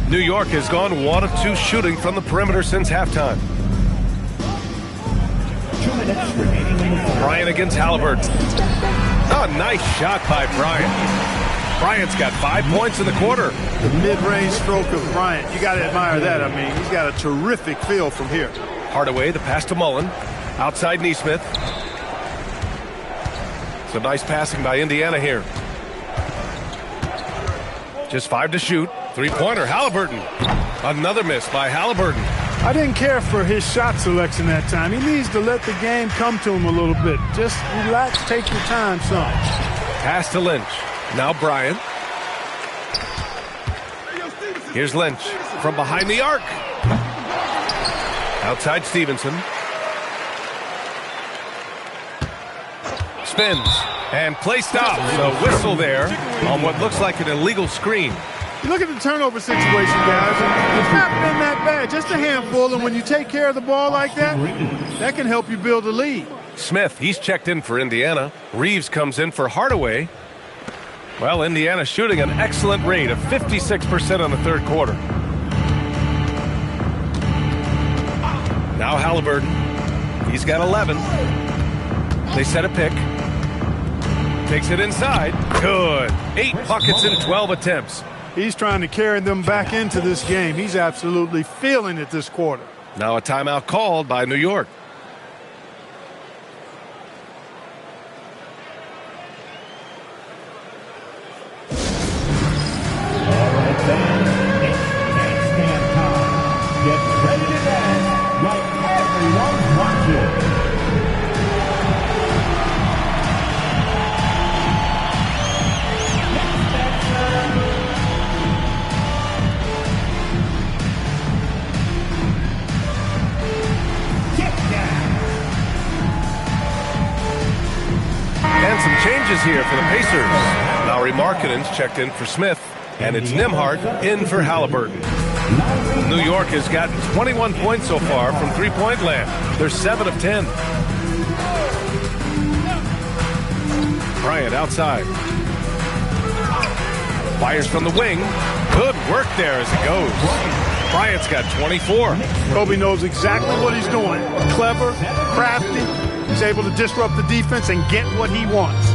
[SPEAKER 2] New York has gone 1 of 2 shooting from the perimeter since halftime.
[SPEAKER 8] 2 minutes remaining in the fourth.
[SPEAKER 2] Bryant against Halliburton. Oh, nice shot by Bryant. Bryant's got 5 points in the quarter.
[SPEAKER 4] The mid-range stroke of Bryant, you got to admire that. I mean, he's got a terrific feel from here.
[SPEAKER 2] Hardaway, the pass to Mullen. Outside Neesmith. Some nice passing by Indiana here. Just 5 to shoot. 3-pointer, Halliburton. Another miss by Halliburton.
[SPEAKER 4] I didn't care for his shot selection that time. He needs to let the game come to him a little bit. Just relax, take your time, son.
[SPEAKER 2] Pass to Lynch. Now Bryant. Here's Lynch from behind the arc. Outside Stevenson. Spins and play stops. A whistle there on what looks like an illegal screen.
[SPEAKER 4] You look at the turnover situation, guys. It's not been that bad, just a handful. And when you take care of the ball like that, that can help you build a lead.
[SPEAKER 2] Smith, he's checked in for Indiana. Reeves comes in for Hardaway. Well, Indiana shooting an excellent rate of 56% on the third quarter. Now Halliburton. He's got 11. They set a pick. Takes it inside. Good. 8 buckets in 12 attempts.
[SPEAKER 4] He's trying to carry them back into this game. He's absolutely feeling it this quarter.
[SPEAKER 2] Now a timeout called by New York.
[SPEAKER 8] All right, fans, it's stand time. Get ready to dance like everyone's watching.
[SPEAKER 2] And some changes here for the Pacers. Lowry Markkanen's checked in for Smith, and it's Nembhard in for Halliburton. New York has gotten 21 points so far from three-point land. They're 7 of 10. Bryant outside. Fires from the wing. Good work there as it goes. Bryant's got 24.
[SPEAKER 4] Kobe knows exactly what he's doing. Clever, crafty. He's able to disrupt the defense and get what he wants.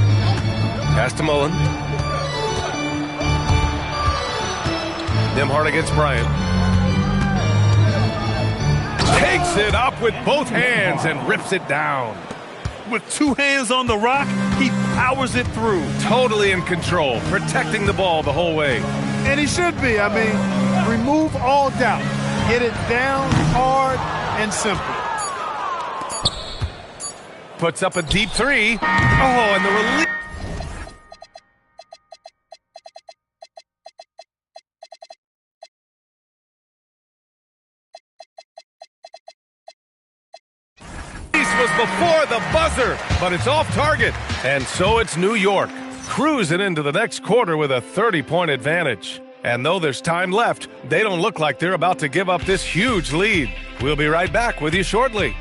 [SPEAKER 2] Pass to Mullen. Nembhard against Bryant. Takes it up with both hands and rips it down.
[SPEAKER 3] With 2 hands on the rock, he powers it through.
[SPEAKER 2] Totally in control, protecting the ball the whole way.
[SPEAKER 4] And he should be. I mean, remove all doubt. Get it down hard and simple.
[SPEAKER 2] Puts up a deep 3. Oh, and the release. Was before the buzzer, but it's off target. And so it's New York, cruising into the next quarter with a 30-point advantage. And though there's time left, they don't look like they're about to give up this huge lead. We'll be right back with you shortly.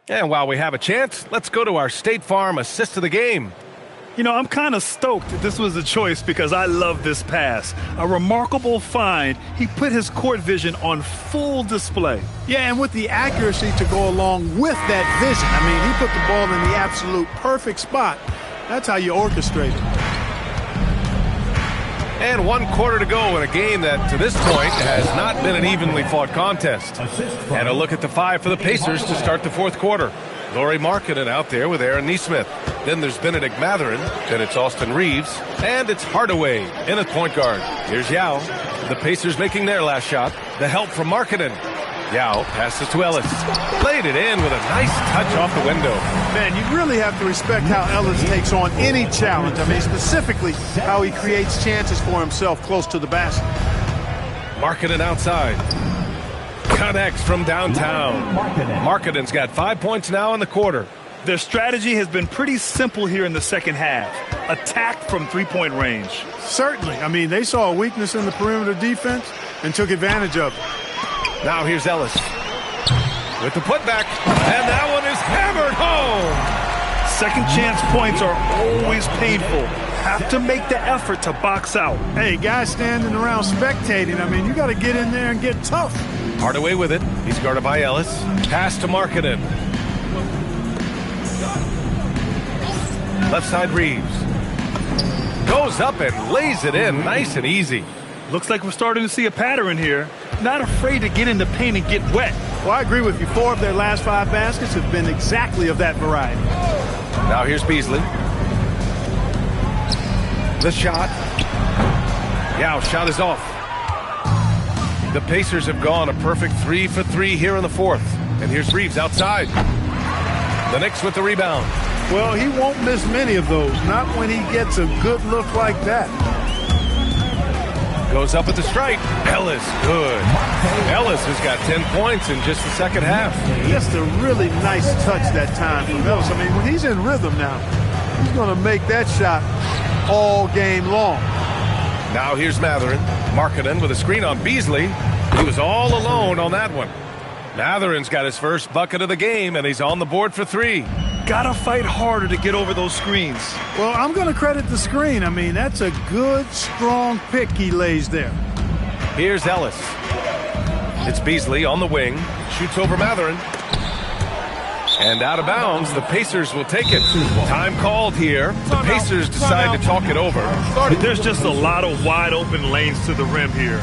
[SPEAKER 2] And while we have a chance, let's go to our State Farm assist of the game.
[SPEAKER 3] You know, I'm kind of stoked that this was a choice because I love this pass. A remarkable find. He put his court vision on full display.
[SPEAKER 4] Yeah, and with the accuracy to go along with that vision. I mean, he put the ball in the absolute perfect spot. That's how you orchestrate it.
[SPEAKER 2] And 1 quarter to go in a game that, to this point, has not been an evenly fought contest. And a look at the 5 for the Pacers to start the fourth quarter. Lauri Markkanen out there with Aaron Neesmith. Then there's Benedict Mathurin. Then it's Austin Reeves. And it's Hardaway in at point guard. Here's Yao. The Pacers making their last shot. The help from Markkanen. Yao passes to Ellis. Played it in with a nice touch off the window.
[SPEAKER 4] Man, you really have to respect how Ellis takes on any challenge. I mean, specifically how he creates chances for himself close to the basket.
[SPEAKER 2] Markkanen outside. connects from downtown. Markkanen's got 5 points now in the quarter.
[SPEAKER 3] Their strategy has been pretty simple here in the second half. Attack from three-point range.
[SPEAKER 4] Certainly. I mean, they saw a weakness in the perimeter defense and took advantage of it.
[SPEAKER 2] Now here's Ellis with the putback, and that one is hammered home.
[SPEAKER 3] Second chance points are always painful. Have to make the effort to box out.
[SPEAKER 4] Hey, guys standing around spectating, I mean, you got to get in there and get tough.
[SPEAKER 2] Hardaway with it. He's guarded by Ellis. Pass to Markkanen. Left side Reeves. Goes up and lays it in nice and easy.
[SPEAKER 3] Looks like we're starting to see a pattern here. Not afraid to get in the paint and get wet.
[SPEAKER 4] Well, I agree with you. 4 of their last 5 baskets have been exactly of that variety.
[SPEAKER 2] Now here's Beasley. The shot. Yao, shot is off. The Pacers have gone a perfect 3 for 3 here in the fourth. And here's Reeves outside. The Knicks with the rebound.
[SPEAKER 4] Well, he won't miss many of those. Not when he gets a good look like that.
[SPEAKER 2] Goes up at the strike. Ellis, good. Ellis has got 10 points in just the second half.
[SPEAKER 4] Just a really nice touch that time from Ellis. I mean, when he's in rhythm now, he's going to make that shot all game long.
[SPEAKER 2] Now here's Mathurin. Markkanen with a screen on Beasley. He was all alone on that one. Mathurin's got his first bucket of the game, and he's on the board for 3.
[SPEAKER 3] Gotta fight harder to get over those screens.
[SPEAKER 4] Well, I'm going to credit the screen. I mean, that's a good, strong pick he lays there.
[SPEAKER 2] Here's Ellis. It's Beasley on the wing. Shoots over Mathurin. And out of bounds, the Pacers will take it. Time called here. The Pacers decide to talk it over.
[SPEAKER 3] There's just a lot of wide open lanes to the rim here.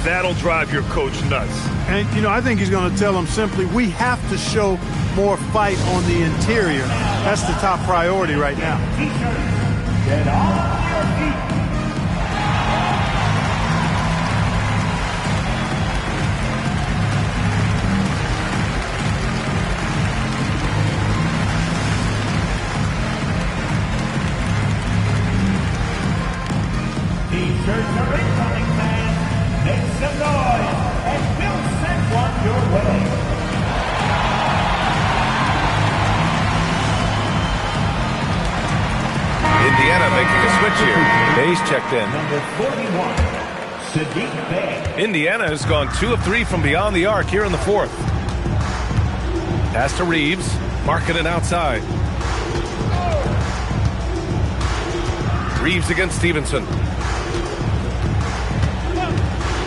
[SPEAKER 3] That'll drive your coach nuts.
[SPEAKER 4] And, you know, I think he's going to tell them simply, we have to show more fight on the interior. That's the top priority right now.
[SPEAKER 8] Get on your feet. T-shirts are incoming, fans. Make some noise, and we'll send one your way.
[SPEAKER 2] Indiana making a switch here. Bay's checked in.
[SPEAKER 8] Number 41, Sadiq Bey.
[SPEAKER 2] Indiana has gone 2 of 3 from beyond the arc here in the fourth. Pass to Reeves. Markkanen outside. Reeves against Stevenson.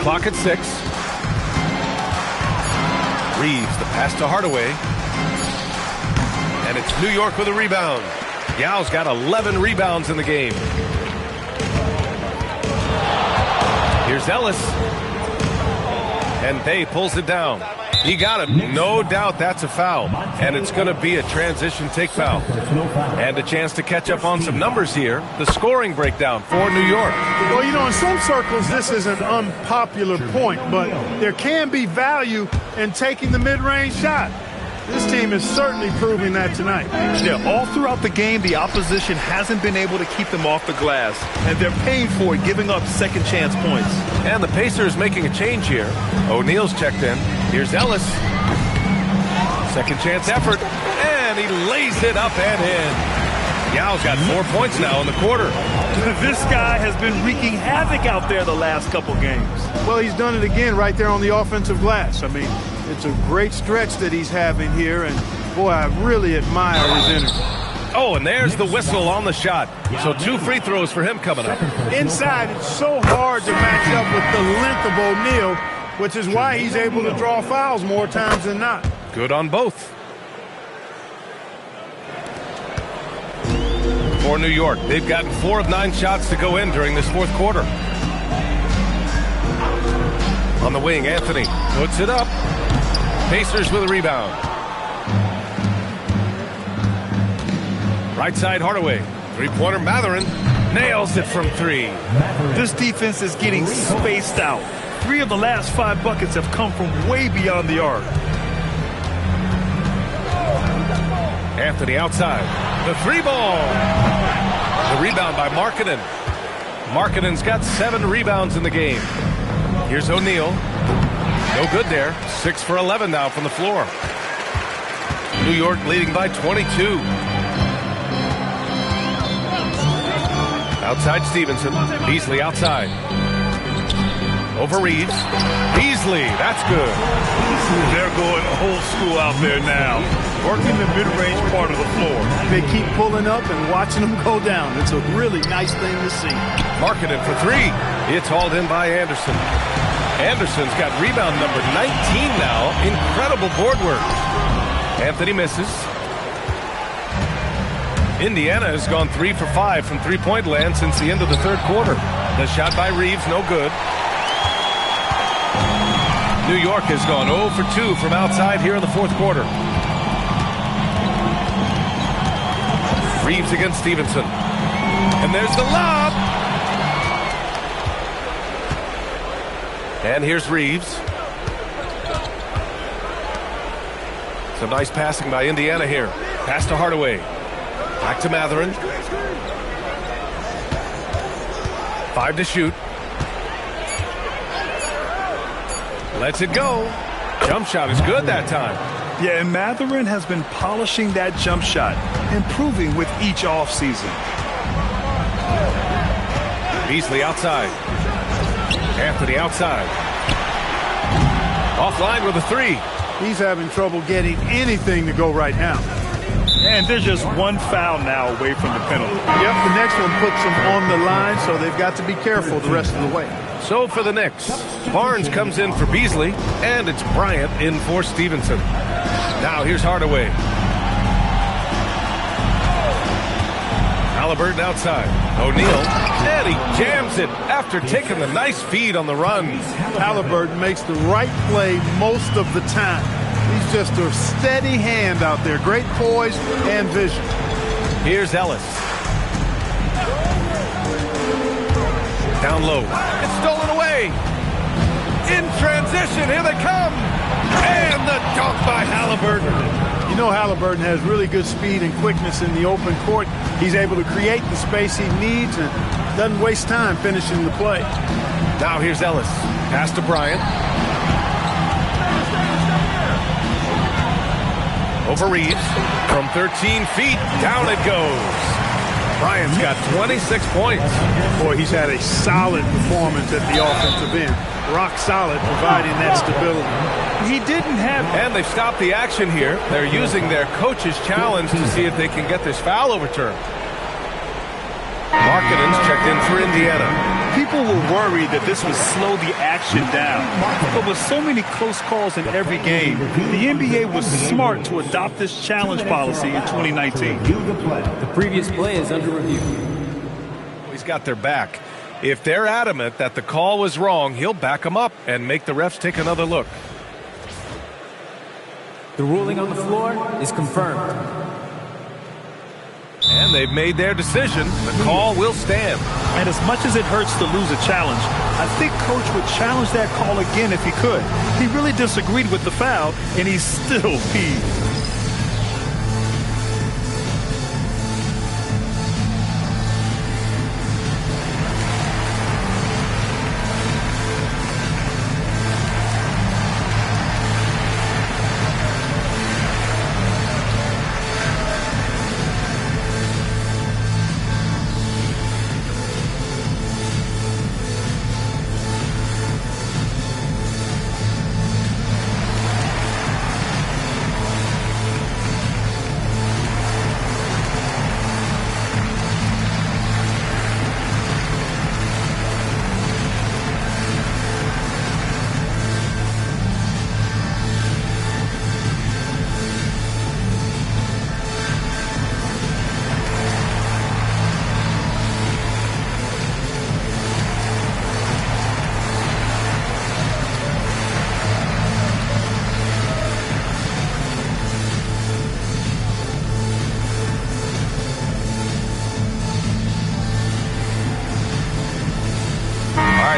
[SPEAKER 2] Clock at 6. Reeves, the pass to Hardaway. And it's New York with a rebound. Yao's got 11 rebounds in the game. Here's Ellis. And Bay pulls it down. He got it. No doubt that's a foul. And it's going to be a transition take foul. And a chance to catch up on some numbers here. The scoring breakdown for New York.
[SPEAKER 4] Well, you know, in some circles, this is an unpopular point, but there can be value in taking the mid-range shot. This team is certainly proving that tonight.
[SPEAKER 3] Yeah, all throughout the game, the opposition hasn't been able to keep them off the glass, and they're paying for it, giving up second chance points.
[SPEAKER 2] And the Pacers making a change here. O'Neal's checked in. Here's Ellis. Second chance effort, and he lays it up and in. Yao's got 4 points now in the quarter.
[SPEAKER 3] This guy has been wreaking havoc out there the last couple games.
[SPEAKER 4] Well, he's done it again right there on the offensive glass. I mean, it's a great stretch that he's having here, and boy, I really admire his energy.
[SPEAKER 2] Oh, and there's the whistle on the shot. So 2 free throws for him coming up.
[SPEAKER 4] Inside, it's so hard to match up with the length of O'Neal, which is why he's able to draw fouls more times than not.
[SPEAKER 2] Good on both. For New York, they've gotten 4 of 9 shots to go in during this fourth quarter. On the wing, Anthony puts it up. Pacers with a rebound. Right side, Hardaway. Three-pointer, Mathurin. Nails it from 3.
[SPEAKER 3] This defense is getting spaced out. 3 of the last 5 buckets have come from way beyond the arc.
[SPEAKER 2] Anthony outside. The 3-ball. The rebound by Markkanen. Markkanen's got 7 rebounds in the game. Here's O'Neal. No good there. 6 for 11 now from the floor. New York leading by 22. Outside Stevenson. Beasley outside. Over Reeves. Beasley, that's good.
[SPEAKER 3] They're going old school out there now, working the mid-range part of the floor.
[SPEAKER 4] They keep pulling up and watching them go down. It's a really nice thing to see.
[SPEAKER 2] Marketed for three. It's hauled in by Anderson. Anderson's got rebound number 19 now. Incredible board work. Anthony misses. Indiana has gone 3 for 5 from three-point land since the end of the third quarter. The shot by Reeves, no good. New York has gone 0 for 2 from outside here in the fourth quarter. Reeves against Stevenson. And there's the lob. And here's Reeves. Some nice passing by Indiana here. Pass to Hardaway. Back to Matherin. 5 to shoot. Lets it go. Jump shot is good that time.
[SPEAKER 3] Yeah, and Matherin has been polishing that jump shot, improving with each offseason.
[SPEAKER 2] Beasley outside. Anthony outside. Offline with a three.
[SPEAKER 4] He's having trouble getting anything to go right now.
[SPEAKER 3] And there's just one foul now away from the penalty.
[SPEAKER 4] Yep, the next one puts them on the line, so they've got to be careful the rest of the way.
[SPEAKER 2] So for the Knicks, Barnes comes in for Beasley, and it's Bryant in for Stevenson. Now here's Hardaway. Halliburton outside. O'Neal, and he jams it after taking the nice feed on the run.
[SPEAKER 4] Halliburton makes the right play most of the time. He's just a steady hand out there. Great poise and vision.
[SPEAKER 2] Here's Ellis. Down low. It's stolen away. In transition. Here they come. And the dunk by Halliburton.
[SPEAKER 4] You know Halliburton has really good speed and quickness in the open court. He's able to create the space he needs and doesn't waste time finishing the play.
[SPEAKER 2] Now here's Ellis. Pass to Bryant. Over Reeves. From 13 feet, down it goes. Bryant's got 26 points.
[SPEAKER 4] Boy, he's had a solid performance at the offensive end. Rock solid, providing that stability.
[SPEAKER 3] He didn't have...
[SPEAKER 2] And they've stopped the action here. They're using their coach's challenge to see if they can get this foul overturned. Markkanen's checked in for Indiana.
[SPEAKER 3] People were worried that this would slow the action down. But with so many close calls in every game, the NBA was smart to adopt this challenge policy in 2019.
[SPEAKER 9] The previous play is under review.
[SPEAKER 2] He's got their back. If they're adamant that the call was wrong, he'll back them up and make the refs take another look.
[SPEAKER 9] The ruling on the floor is confirmed.
[SPEAKER 2] And they've made their decision. The call will stand.
[SPEAKER 3] And as much as it hurts to lose a challenge, I think Coach would challenge that call again if he could. He really disagreed with the foul, and he's still peeved.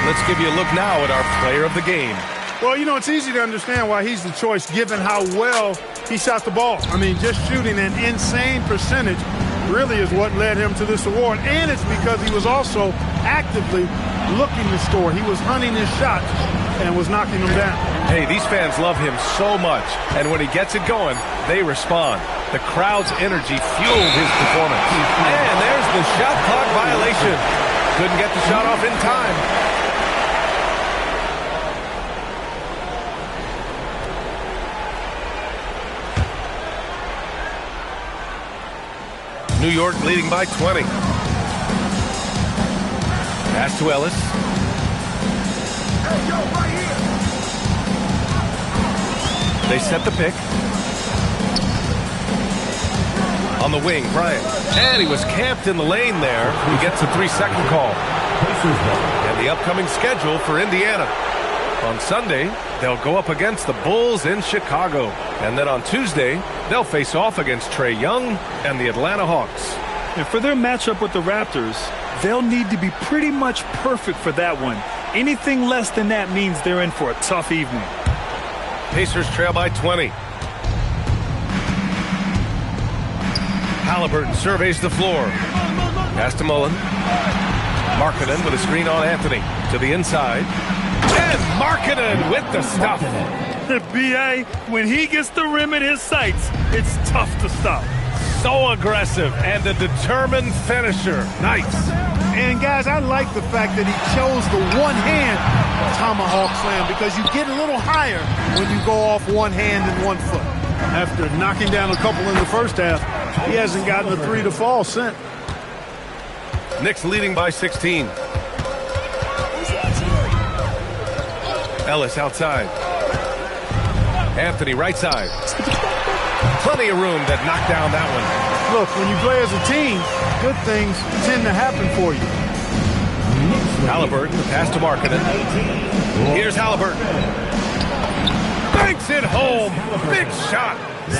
[SPEAKER 2] Let's give you a look now at our player of the game.
[SPEAKER 4] Well, you know, it's easy to understand why he's the choice given how well he shot the ball. I mean, just shooting an insane percentage really is what led him to this award. And it's because he was also actively looking to score. He was hunting his shots and was knocking them down.
[SPEAKER 2] Hey, these fans love him so much, and when he gets it going, they respond. The crowd's energy fueled his performance. And there's the shot clock violation. Couldn't get the shot off in time. New York leading by 20. Pass to Ellis. They set the pick. On the wing, Bryant. And he was camped in the lane there. He gets a 3-second call. And the upcoming schedule for Indiana. On Sunday, they'll go up against the Bulls in Chicago. And then on Tuesday, they'll face off against Trae Young and the Atlanta Hawks.
[SPEAKER 3] And for their matchup with the Raptors, they'll need to be pretty much perfect for that one. Anything less than that means they're in for a tough evening.
[SPEAKER 2] Pacers trail by 20. Halliburton surveys the floor. Pass to Mullen. Markkanen with a screen on Anthony. To the inside. And Markkanen with the stuff.
[SPEAKER 3] B.A., when he gets the rim in his sights, it's tough to stop.
[SPEAKER 2] So aggressive and a determined finisher. Nice.
[SPEAKER 4] And, guys, I like the fact that he chose the one-hand tomahawk slam because you get a little higher when you go off one hand and 1 foot. After knocking down a couple in the first half, he hasn't gotten a 3 to fall since.
[SPEAKER 2] Knicks leading by 16. Ellis outside. Anthony right side. Plenty of room that knocked down that one.
[SPEAKER 4] Look, when you play as a team, good things tend to happen for you.
[SPEAKER 2] Halliburton, pass to Markkanen. Here's Halliburton. Banks it home. Big shot.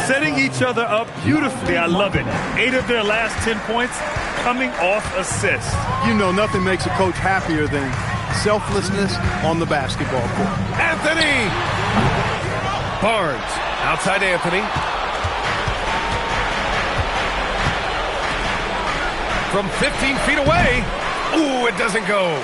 [SPEAKER 3] Setting each other up beautifully. I love it. 8 of their last 10 points coming off assists.
[SPEAKER 4] You know, nothing makes a coach happier than selflessness on the basketball court.
[SPEAKER 2] Anthony! Barnes, outside Anthony. From 15 feet away. Ooh, it doesn't go.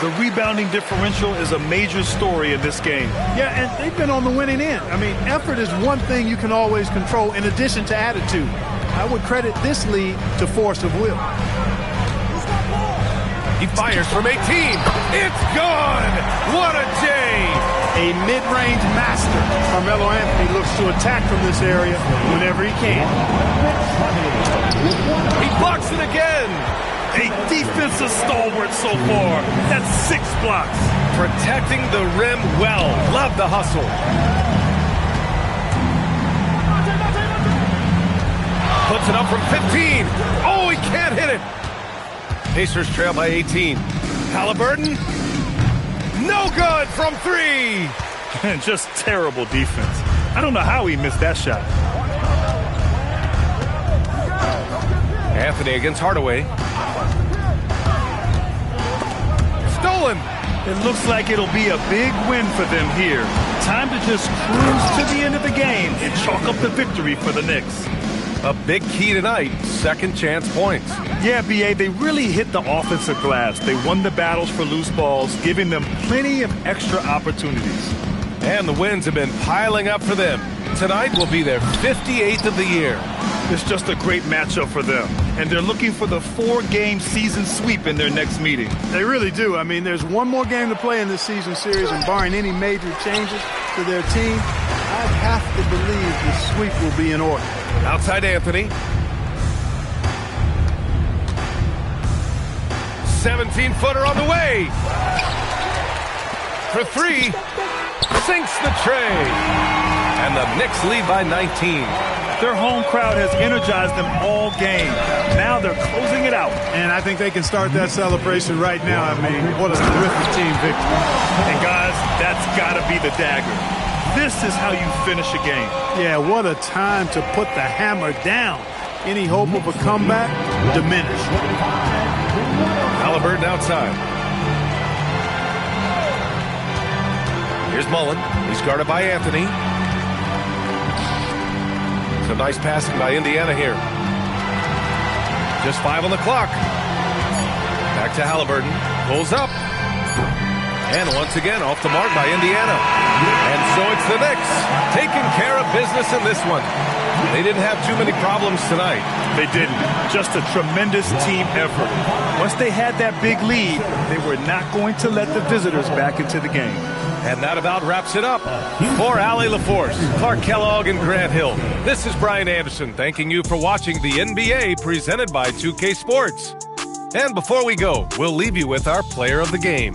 [SPEAKER 3] The rebounding differential is a major story in this game.
[SPEAKER 4] Yeah, and they've been on the winning end. I mean, effort is one thing you can always control in addition to attitude. I would credit this lead to force of will.
[SPEAKER 2] He fires from 18. It's gone. What a day.
[SPEAKER 4] A mid-range master. Carmelo Anthony looks to attack from this area whenever he can.
[SPEAKER 2] He blocks it again.
[SPEAKER 3] A defensive stalwart so far. That's 6 blocks.
[SPEAKER 2] Protecting the rim well. Love the hustle. Puts it up from 15. Oh, he can't hit it. Pacers trail by 18. Halliburton. No good from 3.
[SPEAKER 3] Just terrible defense. I don't know how he missed that shot.
[SPEAKER 2] Anthony against Hardaway. Stolen.
[SPEAKER 3] It looks like it'll be a big win for them here. Time to just cruise to the end of the game and chalk up the victory for the Knicks.
[SPEAKER 2] A big key tonight, second chance points.
[SPEAKER 3] Yeah, B.A., they really hit the offensive glass. They won the battles for loose balls, giving them plenty of extra opportunities.
[SPEAKER 2] And the wins have been piling up for them. Tonight will be their 58th of the year.
[SPEAKER 3] It's just a great matchup for them. And they're looking for the 4-game season sweep in their next meeting.
[SPEAKER 4] They really do. I mean, there's one more game to play in this season series, and barring any major changes to their team, I'd have to believe the sweep will be in order.
[SPEAKER 2] Outside Anthony. 17-footer on the way. For 3. Sinks the tray. And the Knicks lead by 19.
[SPEAKER 3] Their home crowd has energized them all game. Now they're closing it out.
[SPEAKER 4] And I think they can start that celebration right now. I mean, what a terrific team victory.
[SPEAKER 3] And guys, that's got to be the dagger. This is how you finish a game.
[SPEAKER 4] Yeah, what a time to put the hammer down. Any hope of a comeback? Diminished.
[SPEAKER 2] Halliburton outside. Here's Mullen. He's guarded by Anthony. Some nice passing by Indiana here. Just 5 on the clock. Back to Halliburton. Pulls up. And once again, off the mark by Indiana. And so it's the Knicks taking care of business in this one. They didn't have too many problems tonight.
[SPEAKER 3] They didn't. Just a tremendous team effort. Once they had that big lead, they were not going to let the visitors back into the game.
[SPEAKER 2] And that about wraps it up. For Allie LaForce, Clark Kellogg, and Grant Hill, this is Brian Anderson thanking you for watching the NBA presented by 2K Sports. And before we go, we'll leave you with our player of the game.